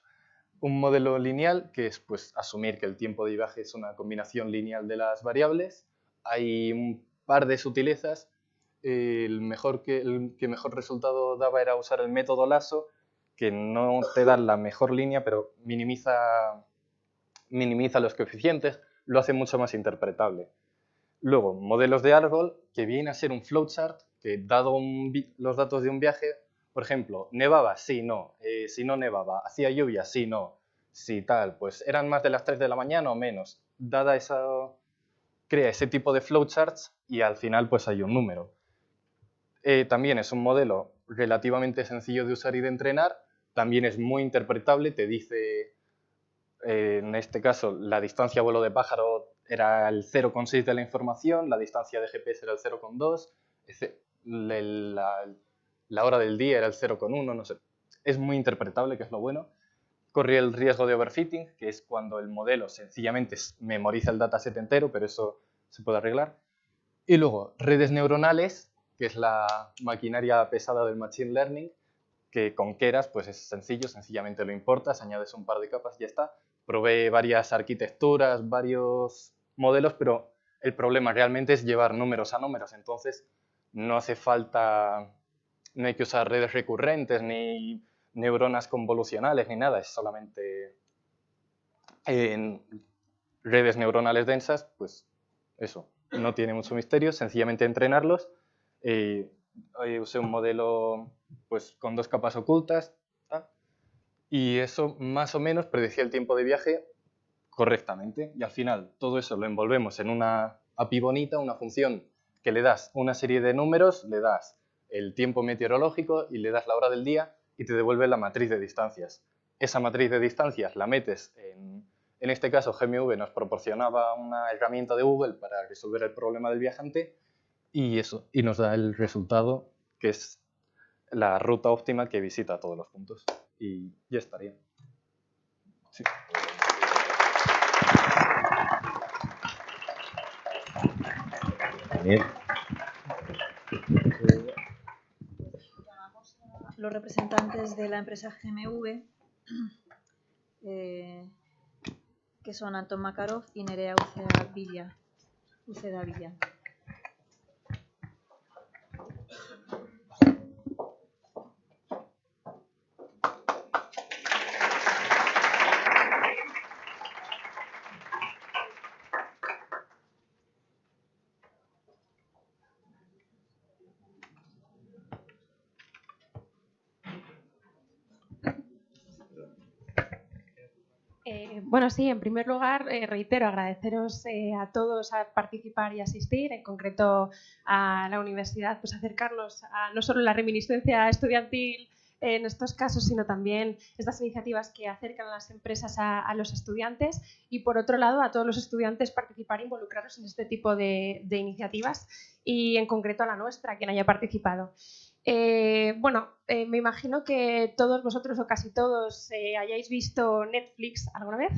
[SPEAKER 7] Un modelo lineal, que es pues asumir que el tiempo de viaje es una combinación lineal de las variables. Hay un par de sutilezas. El que mejor resultado daba era usar el método lasso, que no te da la mejor línea, pero minimiza los coeficientes, lo hace mucho más interpretable. Luego, modelos de árbol, que viene a ser un flowchart, que dado los datos de un viaje, por ejemplo, nevaba, sí, no, si no nevaba, hacía lluvia, sí, no, si tal, pues eran más de las 3 de la mañana o menos. Crea ese tipo de flowcharts y al final pues hay un número. También es un modelo relativamente sencillo de usar y de entrenar, también es muy interpretable, te dice, en este caso, la distancia vuelo de pájaro era el 0,6 de la información, la distancia de GPS era el 0,2, la hora del día era el 0,1, no sé. Es muy interpretable, que es lo bueno. Corría el riesgo de overfitting, que es cuando el modelo sencillamente memoriza el dataset entero, pero eso se puede arreglar. Y luego, redes neuronales, que es la maquinaria pesada del Machine Learning, que con Keras pues es sencillo, sencillamente lo importas, añades un par de capas y ya está. Provee varias arquitecturas, varios modelos, pero el problema realmente es llevar números a números, entonces no hace falta, no hay que usar redes recurrentes ni neuronas convolucionales ni nada, es solamente en redes neuronales densas, pues eso, no tiene mucho misterio, sencillamente entrenarlos. Usé un modelo pues con 2 capas ocultas, ¿tá? Y eso más o menos predecía el tiempo de viaje correctamente, y al final todo eso lo envolvemos en una API bonita, una función que le das una serie de números, le das el tiempo meteorológico y le das la hora del día y te devuelve la matriz de distancias. Esa matriz de distancias la metes en este caso GMV nos proporcionaba una herramienta de Google para resolver el problema del viajante y nos da el resultado, que es la ruta óptima que visita todos los puntos. Y ya estaría. Sí.
[SPEAKER 1] Bien.
[SPEAKER 2] Los representantes de la empresa GMV, que son Anton Makarov y Nerea Uceda Villa.
[SPEAKER 8] Bueno, sí, en primer lugar, reitero, agradeceros a todos a participar y asistir, en concreto a la universidad, pues acercarnos a no solo la reminiscencia estudiantil en estos casos, sino también estas iniciativas que acercan a las empresas a los estudiantes y, por otro lado, a todos los estudiantes participar e involucrarnos en este tipo de iniciativas y, en concreto, a la nuestra, quien haya participado. Me imagino que todos vosotros o casi todos hayáis visto Netflix alguna vez.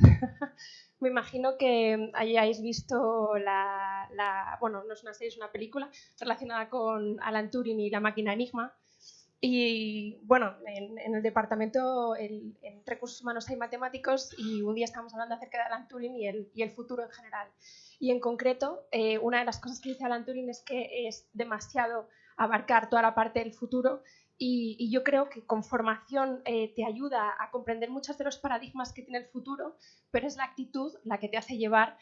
[SPEAKER 8] Me imagino que hayáis visto bueno, no es una serie, es una película relacionada con Alan Turing y la máquina Enigma. Y bueno, en el departamento en recursos humanos hay matemáticos y un día estábamos hablando acerca de Alan Turing y el futuro en general. Y en concreto, una de las cosas que dice Alan Turing es que es demasiado abarcar toda la parte del futuro y yo creo que con formación te ayuda a comprender muchos de los paradigmas que tiene el futuro, pero es la actitud la que te hace llevar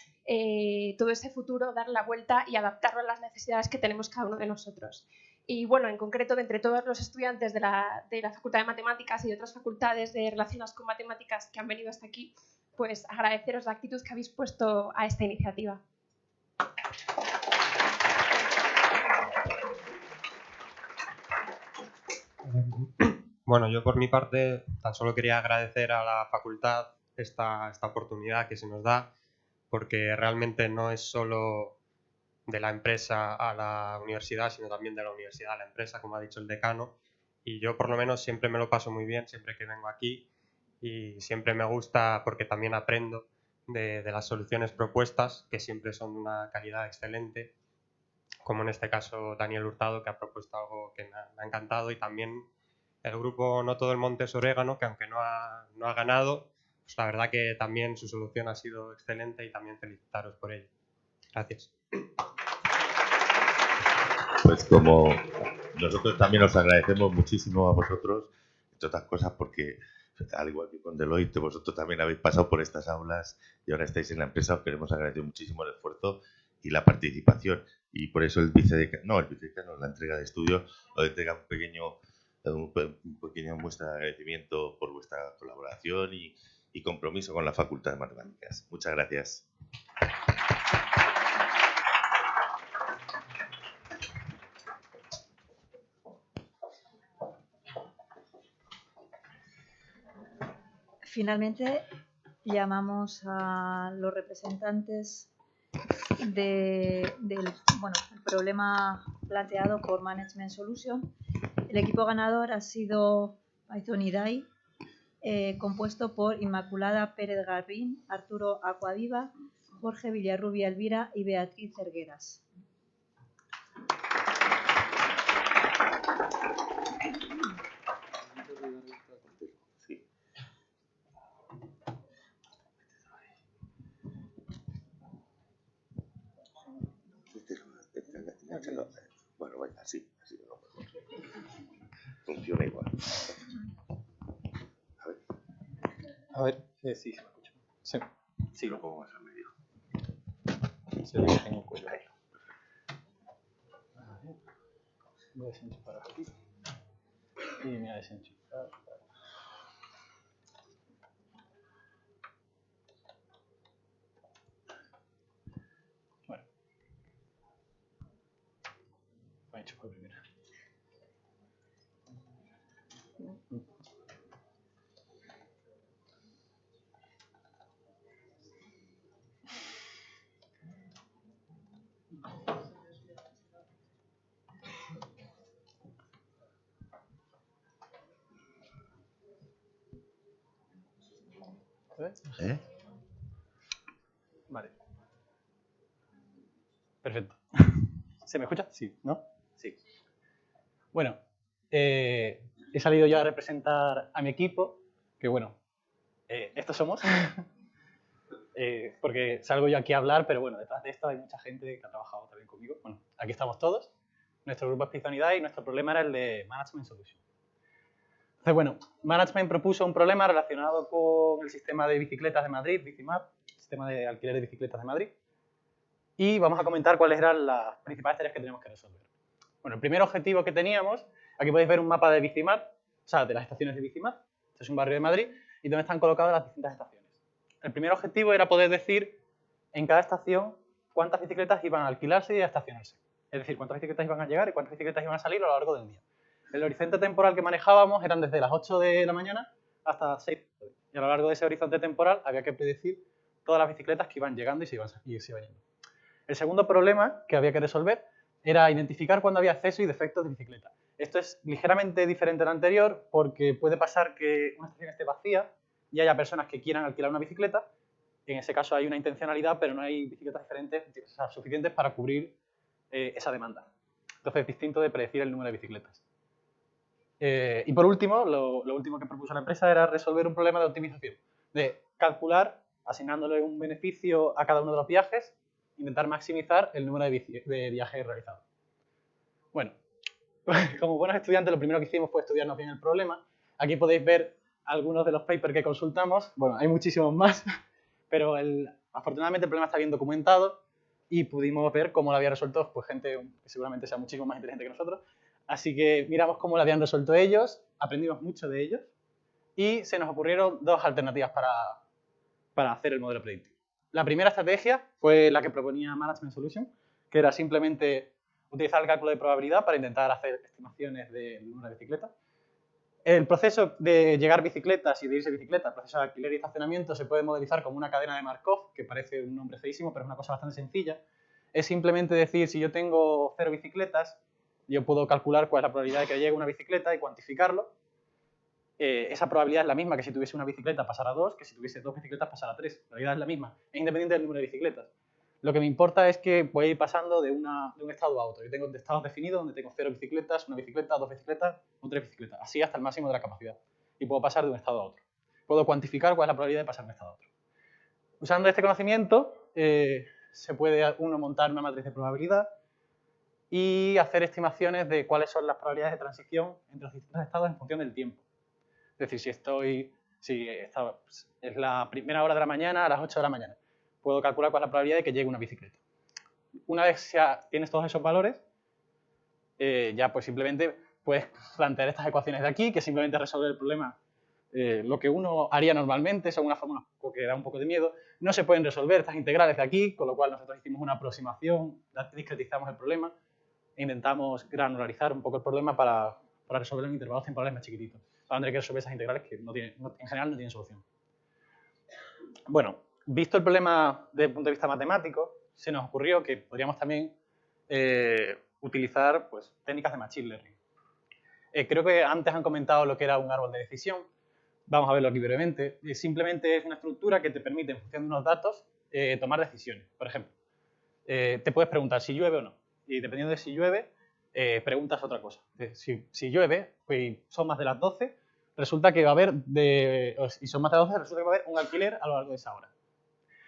[SPEAKER 8] todo ese futuro, dar la vuelta y adaptarlo a las necesidades que tenemos cada uno de nosotros. Y bueno, en concreto, de entre todos los estudiantes de la Facultad de Matemáticas y de otras facultades relacionadas con matemáticas que han venido hasta aquí, pues agradeceros la actitud que habéis puesto a esta iniciativa.
[SPEAKER 9] Bueno, yo por mi parte tan solo quería agradecer a la facultad esta oportunidad que se nos da, porque realmente no es solo de la empresa a la universidad, sino también de la universidad a la empresa, como ha dicho el decano, y yo por lo menos siempre me lo paso muy bien siempre que vengo aquí y siempre me gusta porque también aprendo de las soluciones propuestas, que siempre son de una calidad excelente, como en este caso Daniel Hurtado, que ha propuesto algo que me ha encantado, y también el grupo No Todo el Monte es Orégano, que aunque no ha ganado, pues la verdad que también su solución ha sido excelente y también felicitaros por ello. Gracias.
[SPEAKER 1] Pues como nosotros también os agradecemos muchísimo a vosotros, entre otras cosas porque, al igual que con Deloitte, vosotros también habéis pasado por estas aulas y ahora estáis en la empresa, os queremos agradecer muchísimo el esfuerzo y la participación. Y por eso el vicedecano, la entrega de estudios, os entrega un pequeño muestra de agradecimiento por vuestra colaboración y compromiso con la Facultad de Matemáticas. Muchas gracias.
[SPEAKER 2] Finalmente, llamamos a los representantes del el problema planteado por Management Solution. El equipo ganador ha sido Python IDAI, compuesto por Inmaculada Pérez Garbín, Arturo Acuaviva, Jorge Villarrubia Elvira y Beatriz Cergueras.
[SPEAKER 1] Bueno, vaya, así lo mejor. Funciona igual.
[SPEAKER 10] A ver, sí, se me escucha. Sí,
[SPEAKER 1] sí. Lo pongo más al medio.
[SPEAKER 10] Se ve que tengo cuello. Voy a desenchufar aquí. Y me voy a desenchufar. Bueno. Voy a enchufar primero.
[SPEAKER 1] ¿Eh?
[SPEAKER 10] Vale. Perfecto. ¿Se me escucha? Sí, ¿no? Sí. Bueno, he salido yo a representar a mi equipo, que bueno, estos somos, porque salgo yo aquí a hablar, pero bueno, detrás de esto hay mucha gente que ha trabajado también conmigo. Bueno, aquí estamos todos. Nuestro grupo es Python IDAI y nuestro problema era el de Management Solution. Entonces, bueno, Management propuso un problema relacionado con el sistema de bicicletas de Madrid, Bicimap, sistema de alquiler de bicicletas de Madrid, y vamos a comentar cuáles eran las principales tareas que tenemos que resolver. Bueno, el primer objetivo que teníamos, aquí podéis ver un mapa de Bicimap, o sea, de las estaciones de Bicimap, este es un barrio de Madrid, y donde están colocadas las distintas estaciones. El primer objetivo era poder decir en cada estación cuántas bicicletas iban a alquilarse y a estacionarse. Es decir, cuántas bicicletas iban a llegar y cuántas bicicletas iban a salir a lo largo del día. El horizonte temporal que manejábamos eran desde las 8 de la mañana hasta las 6 de la tarde. Y a lo largo de ese horizonte temporal había que predecir todas las bicicletas que iban llegando y se iban yendo. El segundo problema que había que resolver era identificar cuándo había exceso y defectos de bicicleta. Esto es ligeramente diferente al anterior porque puede pasar que una estación esté vacía y haya personas que quieran alquilar una bicicleta. En ese caso hay una intencionalidad, pero no hay bicicletas suficientes para cubrir esa demanda. Entonces es distinto de predecir el número de bicicletas. Y por último, lo último que propuso la empresa era resolver un problema de optimización, de calcular, asignándole un beneficio a cada uno de los viajes, intentar maximizar el número de viajes realizados. Bueno, como buenos estudiantes, lo primero que hicimos fue estudiarnos bien el problema. Aquí podéis ver algunos de los papers que consultamos. Bueno, hay muchísimos más, pero afortunadamente el problema está bien documentado y pudimos ver cómo lo había resuelto pues, gente que seguramente sea muchísimo más inteligente que nosotros. Así que miramos cómo lo habían resuelto ellos, aprendimos mucho de ellos y se nos ocurrieron dos alternativas para hacer el modelo predictivo. La primera estrategia fue la que proponía Management Solution, que era simplemente utilizar el cálculo de probabilidad para intentar hacer estimaciones del número de bicicletas. El proceso de llegar bicicletas y de irse bicicletas, el proceso de alquiler y estacionamiento, se puede modelizar como una cadena de Markov, que parece un nombre feísimo, pero es una cosa bastante sencilla. Es simplemente decir, si yo tengo 0 bicicletas, yo puedo calcular cuál es la probabilidad de que llegue una bicicleta y cuantificarlo. Esa probabilidad es la misma que si tuviese una bicicleta pasar a 2, que si tuviese 2 bicicletas pasar a 3. La probabilidad es la misma, es independiente del número de bicicletas. Lo que me importa es que voy a ir pasando de un estado a otro. Yo tengo estados definidos donde tengo 0 bicicletas, 1 bicicleta, 2 bicicletas o 3 bicicletas. Así hasta el máximo de la capacidad. Y puedo pasar de un estado a otro. Puedo cuantificar cuál es la probabilidad de pasar de un estado a otro. Usando este conocimiento, se puede uno montar una matriz de probabilidad y hacer estimaciones de cuáles son las probabilidades de transición entre los distintos estados en función del tiempo. Es decir, si es la primera hora de la mañana a las 8 de la mañana, puedo calcular cuál es la probabilidad de que llegue una bicicleta. Una vez tienes todos esos valores, ya pues simplemente puedes plantear estas ecuaciones de aquí, que simplemente resolver el problema. Lo que uno haría normalmente son una fórmula que da un poco de miedo. No se pueden resolver estas integrales de aquí, con lo cual nosotros hicimos una aproximación, discretizamos el problema e intentamos granularizar un poco el problema para resolverlo en intervalos temporales más chiquititos. Para no tener que resolver esas integrales que en general no tienen solución. Bueno, visto el problema desde el punto de vista matemático, se nos ocurrió que podríamos también utilizar pues, técnicas de Machine Learning. Creo que antes han comentado lo que era un árbol de decisión. Vamos a verlo aquí brevemente. Simplemente es una estructura que te permite, en función de unos datos, tomar decisiones. Por ejemplo, te puedes preguntar si llueve o no. Y dependiendo de si llueve, preguntas otra cosa. Si llueve y son más de las 12, resulta que va a haber, y son más de las 12, resulta que va a haber un alquiler a lo largo de esa hora.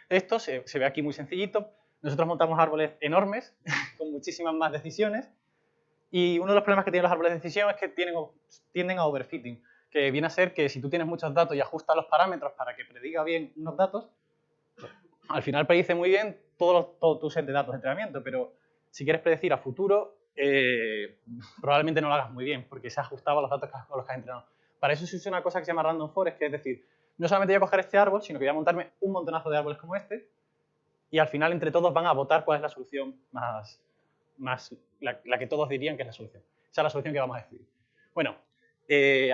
[SPEAKER 10] Esto se ve aquí muy sencillito. Nosotros montamos árboles enormes, con muchísimas más decisiones, y uno de los problemas que tienen los árboles de decisión es que tienden a overfitting, que viene a ser que si tú tienes muchos datos y ajustas los parámetros para que prediga bien unos datos, al final predice muy bien todo tu set de datos de entrenamiento, pero si quieres predecir a futuro, probablemente no lo hagas muy bien, porque se ha ajustado a los datos con los que has entrenado. Para eso se usa una cosa que se llama random forest, que es decir, no solamente voy a coger este árbol, sino que voy a montarme un montonazo de árboles como este, y al final entre todos van a votar cuál es la solución la que todos dirían que es la solución. Esa es la solución que vamos a decidir. Bueno,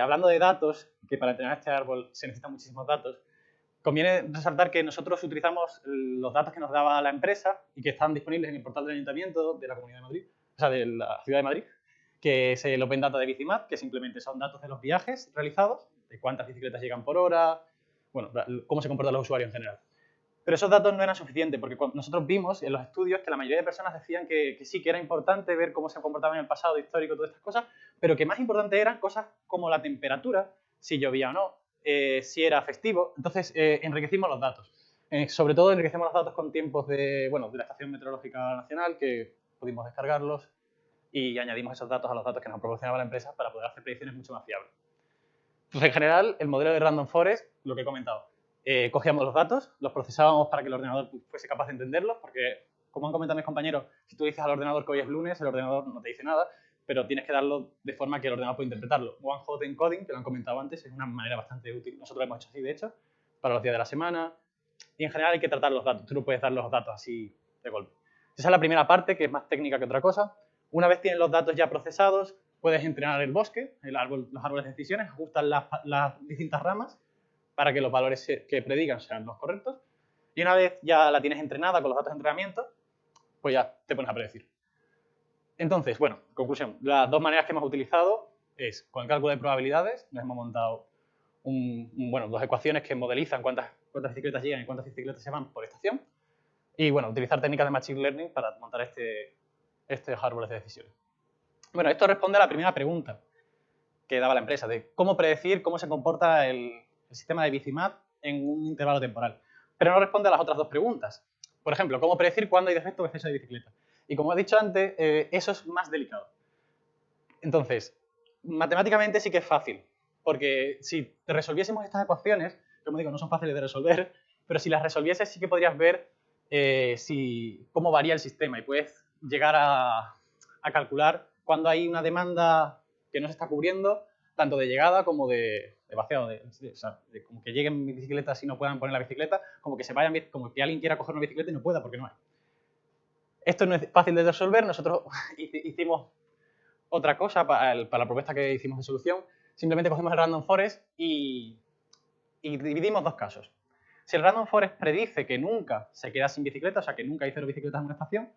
[SPEAKER 10] hablando de datos, que para entrenar este árbol se necesitan muchísimos datos, conviene resaltar que nosotros utilizamos los datos que nos daba la empresa y que están disponibles en el portal del Ayuntamiento de la Comunidad de Madrid, o sea, de la Ciudad de Madrid, que es el Open Data de Bicimap, que simplemente son datos de los viajes realizados, de cuántas bicicletas llegan por hora, bueno, cómo se comportan los usuarios en general. Pero esos datos no eran suficientes, porque nosotros vimos en los estudios que la mayoría de personas decían que sí, que era importante ver cómo se comportaba en el pasado histórico, todas estas cosas, pero que más importante eran cosas como la temperatura, si llovía o no, si era festivo. Entonces, enriquecimos los datos. Sobre todo, enriquecemos los datos con tiempos de la Estación Meteorológica Nacional, que pudimos descargarlos, y añadimos esos datos a los datos que nos proporcionaba la empresa para poder hacer predicciones mucho más fiables. Entonces, en general, el modelo de Random Forest, lo que he comentado, cogíamos los datos, los procesábamos para que el ordenador fuese capaz de entenderlos, porque, como han comentado mis compañeros, si tú dices al ordenador que hoy es lunes, el ordenador no te dice nada, pero tienes que darlo de forma que el ordenador pueda interpretarlo. One Hot Encoding, que lo han comentado antes, es una manera bastante útil. Nosotros lo hemos hecho así, de hecho, para los días de la semana. Y en general hay que tratar los datos. Tú no puedes dar los datos así de golpe. Esa es la primera parte, que es más técnica que otra cosa. Una vez tienes los datos ya procesados, puedes entrenar el bosque, los árboles de decisiones, ajustas las distintas ramas para que los valores que predigan sean los correctos. Y una vez ya la tienes entrenada con los datos de entrenamiento, pues ya te pones a predecir. Entonces, bueno, conclusión. Las dos maneras que hemos utilizado es con el cálculo de probabilidades. Nos hemos montado dos ecuaciones que modelizan cuántas bicicletas llegan y cuántas bicicletas se van por estación. Y bueno, utilizar técnicas de Machine Learning para montar estos árboles de decisiones. Bueno, esto responde a la primera pregunta que daba la empresa, de cómo predecir cómo se comporta el sistema de Bicimap en un intervalo temporal. Pero no responde a las otras dos preguntas. Por ejemplo, cómo predecir cuándo hay defecto o exceso de bicicleta. Y como he dicho antes, eso es más delicado. Entonces, matemáticamente sí que es fácil, porque si te resolviésemos estas ecuaciones, como digo, no son fáciles de resolver, pero si las resolvieses sí que podrías ver cómo varía el sistema y puedes llegar a calcular cuándo hay una demanda que no se está cubriendo, tanto de llegada como de vaciado, como que lleguen bicicletas y no puedan poner la bicicleta, como que se vayan, como que alguien quiera coger una bicicleta y no pueda porque no hay. Esto no es fácil de resolver. Nosotros hicimos otra cosa para la propuesta que hicimos de solución. Simplemente cogimos el Random Forest y dividimos dos casos. Si el Random Forest predice que nunca se queda sin bicicletas, o sea, que nunca hay 0 bicicletas en una estación,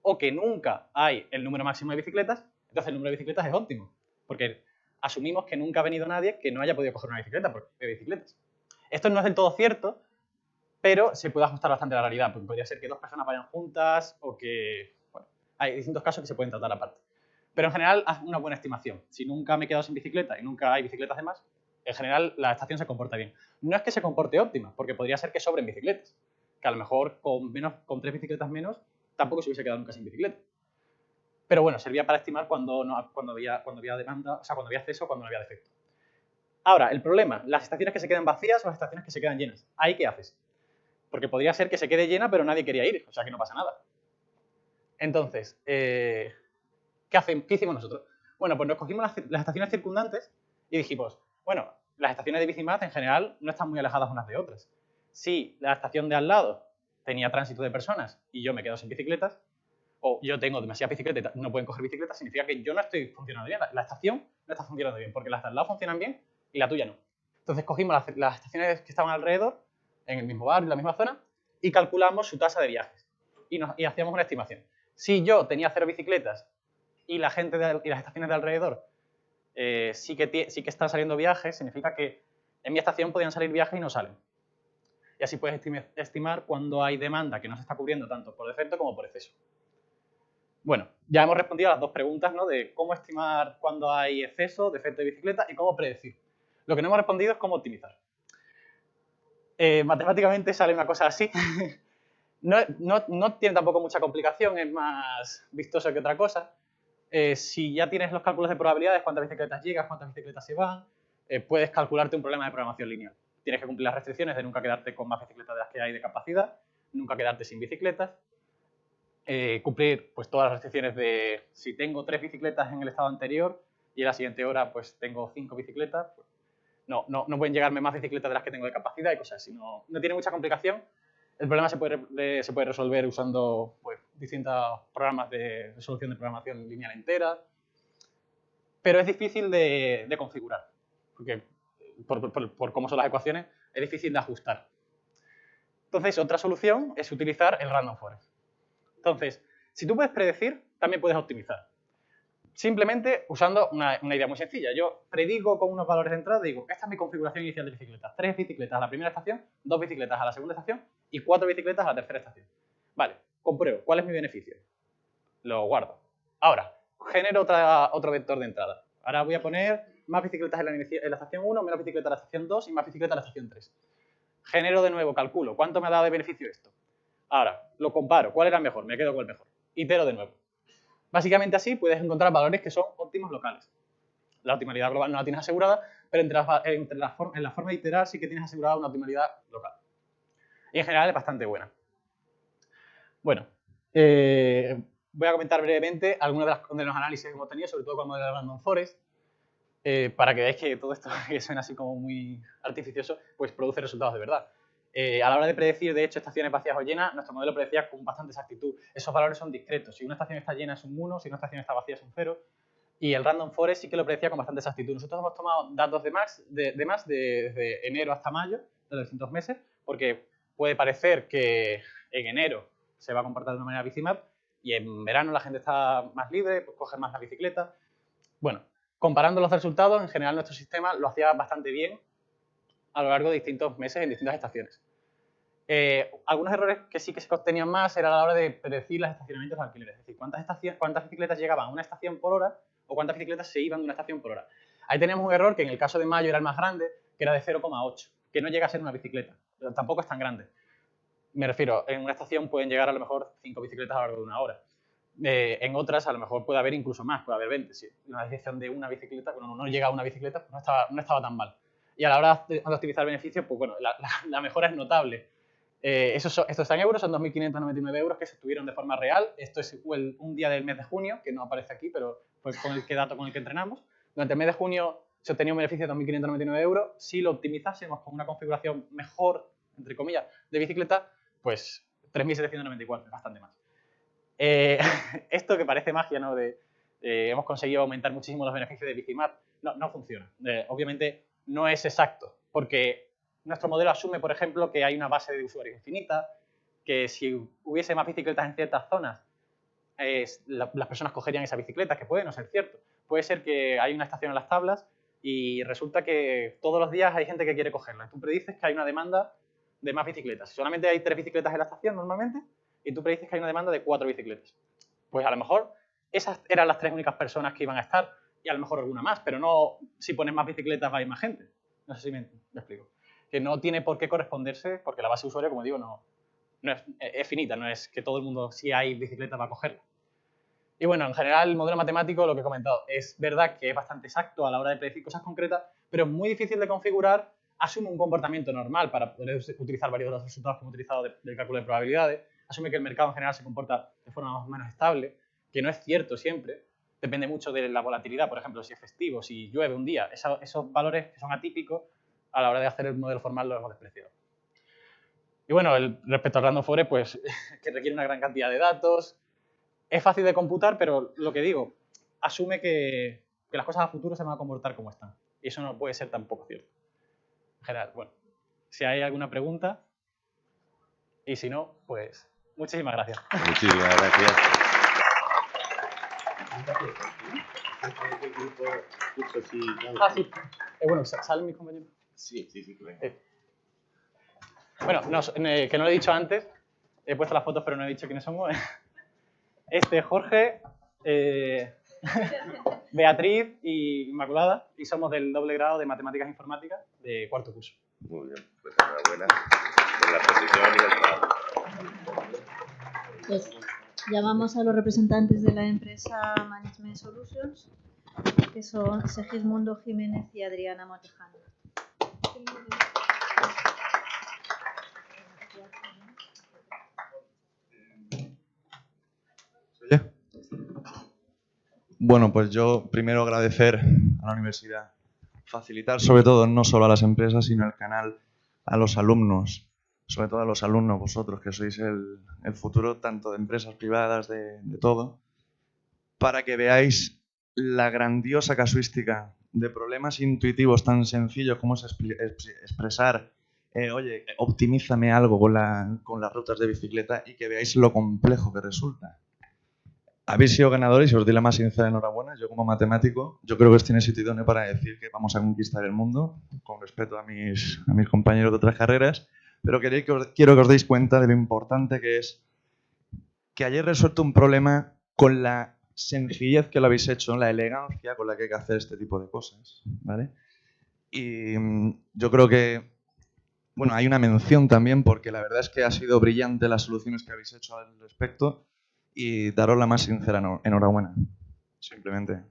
[SPEAKER 10] o que nunca hay el número máximo de bicicletas, Entonces el número de bicicletas es óptimo, porque asumimos que nunca ha venido nadie que no haya podido coger una bicicleta, porque hay bicicletas. Esto no es del todo cierto, pero se puede ajustar bastante a la realidad, porque podría ser que 2 personas vayan juntas o que... Bueno, hay distintos casos que se pueden tratar aparte. Pero en general, haz una buena estimación. Si nunca me he quedado sin bicicleta y nunca hay bicicletas de más, en general la estación se comporta bien. No es que se comporte óptima, porque podría ser que sobren bicicletas, que a lo mejor con 3 bicicletas menos tampoco se hubiese quedado nunca sin bicicleta. Pero bueno, servía para estimar cuando había demanda, o sea, cuando había exceso o cuando no había defecto. Ahora, el problema, las estaciones que se quedan vacías o las estaciones que se quedan llenas. ¿Ahí qué haces? Porque podría ser que se quede llena pero nadie quería ir, o sea que no pasa nada. Entonces, ¿qué hicimos nosotros? Bueno, pues nos cogimos las estaciones circundantes y dijimos, bueno, las estaciones de Bicimad en general no están muy alejadas unas de otras. Si la estación de al lado tenía tránsito de personas y yo me quedo sin bicicletas, o yo tengo demasiadas bicicletas y no pueden coger bicicletas, significa que yo no estoy funcionando bien. La estación no está funcionando bien, porque las de al lado funcionan bien y la tuya no. Entonces cogimos las estaciones que estaban alrededor, en el mismo barrio, en la misma zona, y calculamos su tasa de viajes. Y hacíamos una estimación. Si yo tenía 0 bicicletas y la gente y las estaciones de alrededor sí que están saliendo viajes, significa que en mi estación podían salir viajes y no salen. Y así puedes estimar cuándo hay demanda que no se está cubriendo tanto por defecto como por exceso. Bueno, ya hemos respondido a las 2 preguntas, ¿no? De cómo estimar cuándo hay exceso, defecto de bicicleta y cómo predecir. Lo que no hemos respondido es cómo optimizar. Matemáticamente sale una cosa así. No tiene tampoco mucha complicación, es más vistoso que otra cosa. Si ya tienes los cálculos de probabilidades, cuántas bicicletas llegas, cuántas bicicletas se van, puedes calcularte un problema de programación lineal. Tienes que cumplir las restricciones de nunca quedarte con más bicicletas de las que hay de capacidad, nunca quedarte sin bicicletas, cumplir pues, todas las restricciones de si tengo 3 bicicletas en el estado anterior y en la siguiente hora pues tengo 5 bicicletas, pues, no pueden llegarme más bicicletas de las que tengo de capacidad y cosas así. No tiene mucha complicación. El problema se puede resolver usando pues, distintos programas de resolución de programación lineal entera, pero es difícil de configurar, porque por cómo son las ecuaciones es difícil de ajustar. Entonces, otra solución es utilizar el random forest. Entonces, si tú puedes predecir, también puedes optimizar. Simplemente usando una idea muy sencilla. Yo predigo con unos valores de entrada, digo, esta es mi configuración inicial de bicicletas. 3 bicicletas a la primera estación, 2 bicicletas a la segunda estación y 4 bicicletas a la tercera estación. Vale, compruebo. ¿Cuál es mi beneficio? Lo guardo. Ahora, genero otro vector de entrada. Ahora voy a poner más bicicletas en la estación 1, menos bicicletas en la estación 2 y más bicicletas en la estación 3. Genero de nuevo, calculo. ¿Cuánto me ha dado de beneficio esto? Ahora, lo comparo. ¿Cuál era el mejor? Me quedo con el mejor. Itero de nuevo. Básicamente así puedes encontrar valores que son óptimos locales. La optimalidad global no la tienes asegurada, pero en la forma de iterar sí que tienes asegurada una optimalidad local. Y en general es bastante buena. Bueno, voy a comentar brevemente algunos de los análisis que hemos tenido, sobre todo con el modelo de Random Forest, para que veáis que todo esto que suena así como muy artificioso, pues produce resultados de verdad. A la hora de predecir, de hecho, estaciones vacías o llenas, nuestro modelo predecía con bastante exactitud. Esos valores son discretos. Si una estación está llena es un 1, si una estación está vacía es un 0. Y el Random Forest sí que lo predecía con bastante exactitud. Nosotros hemos tomado datos desde enero hasta mayo, de los distintos meses, porque puede parecer que en enero se va a comportar de una manera Bicimap y en verano la gente está más libre, pues coge más la bicicleta. Bueno, comparando los resultados, en general nuestro sistema lo hacía bastante bien a lo largo de distintos meses en distintas estaciones. Algunos errores que sí que se obtenían más era a la hora de predecir los estacionamientos de alquiler, es decir, cuántas bicicletas llegaban a una estación por hora o cuántas bicicletas se iban de una estación por hora. Ahí tenemos un error que en el caso de mayo era el más grande, que era de 0,8, que no llega a ser una bicicleta, pero tampoco es tan grande. Me refiero, en una estación pueden llegar a lo mejor 5 bicicletas a lo largo de una hora. En otras a lo mejor puede haber incluso más, puede haber 20. Si una decisión de una bicicleta, cuando no llega a una bicicleta, pues no estaba tan mal. Y a la hora de optimizar beneficios, pues bueno, la mejora es notable. Esto está en euros, son 2.599 euros que se obtuvieron de forma real. Esto es un día del mes de junio, que no aparece aquí, pero fue con el dato con el que entrenamos. Durante el mes de junio se obtenía un beneficio de 2.599 euros. Si lo optimizásemos con una configuración mejor, entre comillas, de bicicleta, pues 3.794, bastante más. Esto que parece magia, ¿no? Hemos conseguido aumentar muchísimo los beneficios de Bicimap, no funciona. Obviamente no es exacto, porque nuestro modelo asume, por ejemplo, que hay una base de usuarios infinita, que si hubiese más bicicletas en ciertas zonas, las personas cogerían esa bicicleta, que puede no ser cierto. Puede ser que hay una estación en las tablas y resulta que todos los días hay gente que quiere cogerla. Tú predices que hay una demanda de más bicicletas. Si solamente hay 3 bicicletas en la estación normalmente, y tú predices que hay una demanda de 4 bicicletas. Pues a lo mejor esas eran las 3 únicas personas que iban a estar, y a lo mejor alguna más, pero no si pones más bicicletas va a ir más gente. No sé si me explico. Que no tiene por qué corresponderse, porque la base de usuario, como digo, no es finita, no es que todo el mundo, si hay bicicleta, va a cogerla. Y bueno, en general, el modelo matemático, lo que he comentado, es verdad que es bastante exacto a la hora de predecir cosas concretas, pero es muy difícil de configurar, asume un comportamiento normal para poder utilizar varios de los resultados que hemos utilizado del cálculo de probabilidades, asume que el mercado en general se comporta de forma más o menos estable, que no es cierto siempre, depende mucho de la volatilidad, por ejemplo, si es festivo, si llueve un día, esos valores que son atípicos, a la hora de hacer el modelo formal los hemos despreciado. Y bueno, respecto al random forest, pues que requiere una gran cantidad de datos, es fácil de computar, pero lo que digo, asume que las cosas a futuro se van a comportar como están. Y eso no puede ser tampoco cierto. En general, bueno, si hay alguna pregunta, y si no, pues muchísimas gracias.
[SPEAKER 1] Muchísimas gracias.
[SPEAKER 10] Sí. Bueno, ¿salen mis compañeros?
[SPEAKER 1] Sí, venga.
[SPEAKER 10] Bueno, que no lo he dicho antes, he puesto las fotos pero no he dicho quiénes somos. Jorge, Beatriz y Inmaculada, y somos del doble grado de Matemáticas e Informática de 4º curso.
[SPEAKER 1] Muy bien, pues enhorabuena por la posición y el trabajo.
[SPEAKER 2] Pues llamamos a los representantes de la empresa Management Solutions, que son Segismundo Jiménez y Adriana Motejano.
[SPEAKER 11] Bueno, pues yo primero agradecer a la universidad, facilitar sobre todo no solo a las empresas, sino el canal a los alumnos, sobre todo a los alumnos, vosotros que sois el futuro tanto de empresas privadas, de todo, para que veáis la grandiosa casuística de problemas intuitivos tan sencillos como es expresar, oye, optimízame algo con las rutas de bicicleta, y que veáis lo complejo que resulta. Habéis sido ganadores y os doy la más sincera enhorabuena. Yo como matemático, yo creo que os tiene sitio idóneo para decir que vamos a conquistar el mundo, con respeto a mis compañeros de otras carreras, pero quiero que os deis cuenta de lo importante que es que hayáis resuelto un problema con la sencillez que lo habéis hecho, la elegancia con la que hay que hacer este tipo de cosas, ¿vale? Y yo creo que, bueno, hay una mención también, porque la verdad es que ha sido brillante las soluciones que habéis hecho al respecto, y daros la más sincera enhorabuena, simplemente.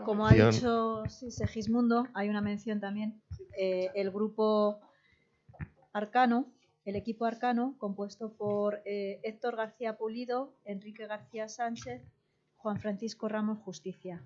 [SPEAKER 2] Como ha dicho Segismundo, hay una mención también. El grupo Arcano, el equipo Arcano, compuesto por Héctor García Pulido, Enrique García Sánchez, Juan Francisco Ramos Justicia.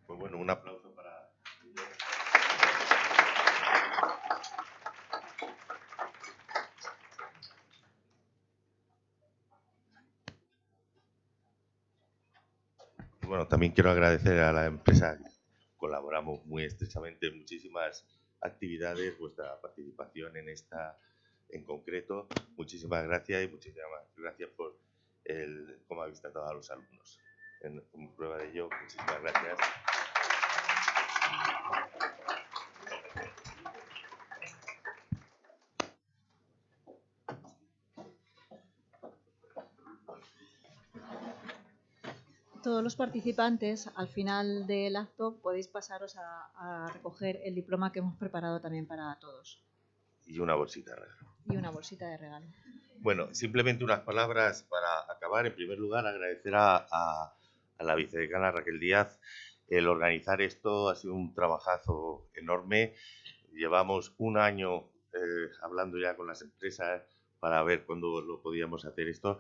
[SPEAKER 1] Pues bueno, un aplauso para... Bueno, también quiero agradecer a la empresa, colaboramos muy estrechamente en muchísimas actividades, vuestra participación en esta en concreto. Muchísimas gracias y muchísimas gracias por cómo habéis tratado a los alumnos. Como prueba de ello, muchísimas gracias.
[SPEAKER 2] Todos los participantes, al final del acto, podéis pasaros a recoger el diploma que hemos preparado también para todos.
[SPEAKER 1] Y una bolsita de regalo.
[SPEAKER 2] Y una bolsita de regalo.
[SPEAKER 1] Bueno, simplemente unas palabras para acabar. En primer lugar, agradecer a la vicedecana Raquel Díaz el organizar esto. Ha sido un trabajazo enorme. Llevamos un año hablando ya con las empresas para ver cuándo lo podíamos hacer esto.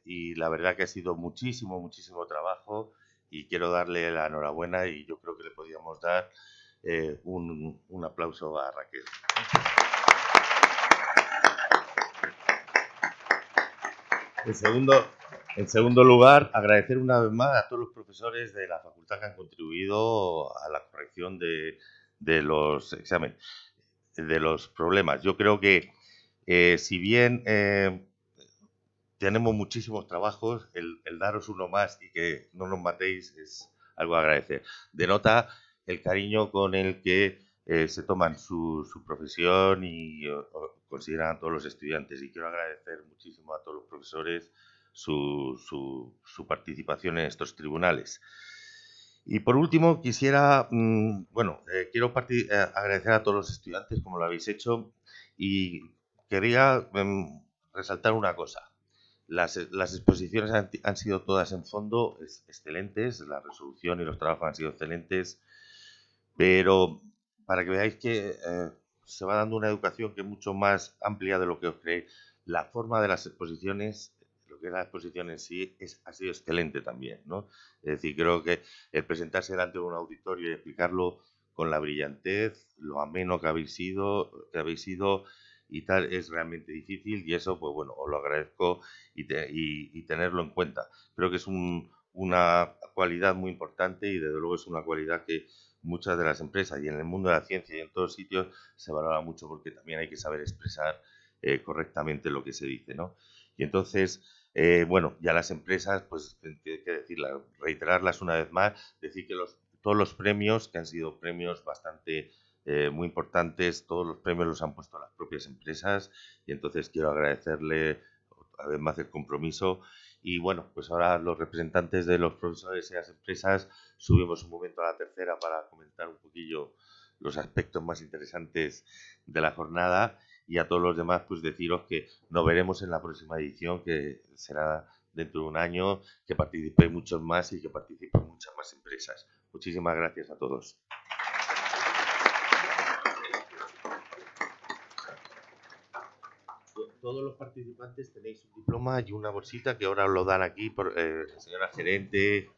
[SPEAKER 1] Y la verdad que ha sido muchísimo trabajo y quiero darle la enhorabuena y yo creo que le podíamos dar un aplauso a Raquel. En segundo lugar, agradecer una vez más a todos los profesores de la facultad que han contribuido a la corrección de los exámenes, de los problemas. Yo creo que si bien tenemos muchísimos trabajos, el daros uno más y que no nos matéis es algo a agradecer. Denota el cariño con el que se toman su profesión y consideran a todos los estudiantes. Y quiero agradecer muchísimo a todos los profesores su participación en estos tribunales. Y por último, quisiera, quiero agradecer a todos los estudiantes como lo habéis hecho y quería resaltar una cosa. Las exposiciones han sido todas en fondo excelentes, la resolución y los trabajos han sido excelentes, pero para que veáis que se va dando una educación que es mucho más amplia de lo que os creéis. La forma de las exposiciones, lo que es la exposición en sí, ha sido excelente también, ¿no? Es decir, creo que el presentarse delante de un auditorio y explicarlo con la brillantez, lo ameno que habéis sido y tal, es realmente difícil y eso, pues bueno, os lo agradezco y tenerlo en cuenta. Creo que es una cualidad muy importante y desde luego es una cualidad que muchas de las empresas y en el mundo de la ciencia y en todos sitios se valora mucho porque también hay que saber expresar correctamente lo que se dice, ¿no? Y entonces, ya las empresas, pues hay que decirlas, reiterarlas una vez más, decir que todos los premios, que han sido premios bastante muy importantes, todos los premios los han puesto las propias empresas y entonces quiero agradecerle además el compromiso y bueno, pues ahora los representantes de los profesores y las empresas subimos un momento a la tercera para comentar un poquillo los aspectos más interesantes de la jornada y a todos los demás pues deciros que nos veremos en la próxima edición que será dentro de un año, que participéis muchos más y que participen muchas más empresas. Muchísimas gracias a todos. Todos los participantes tenéis un diploma y una bolsita que ahora os lo dan aquí por señora gerente,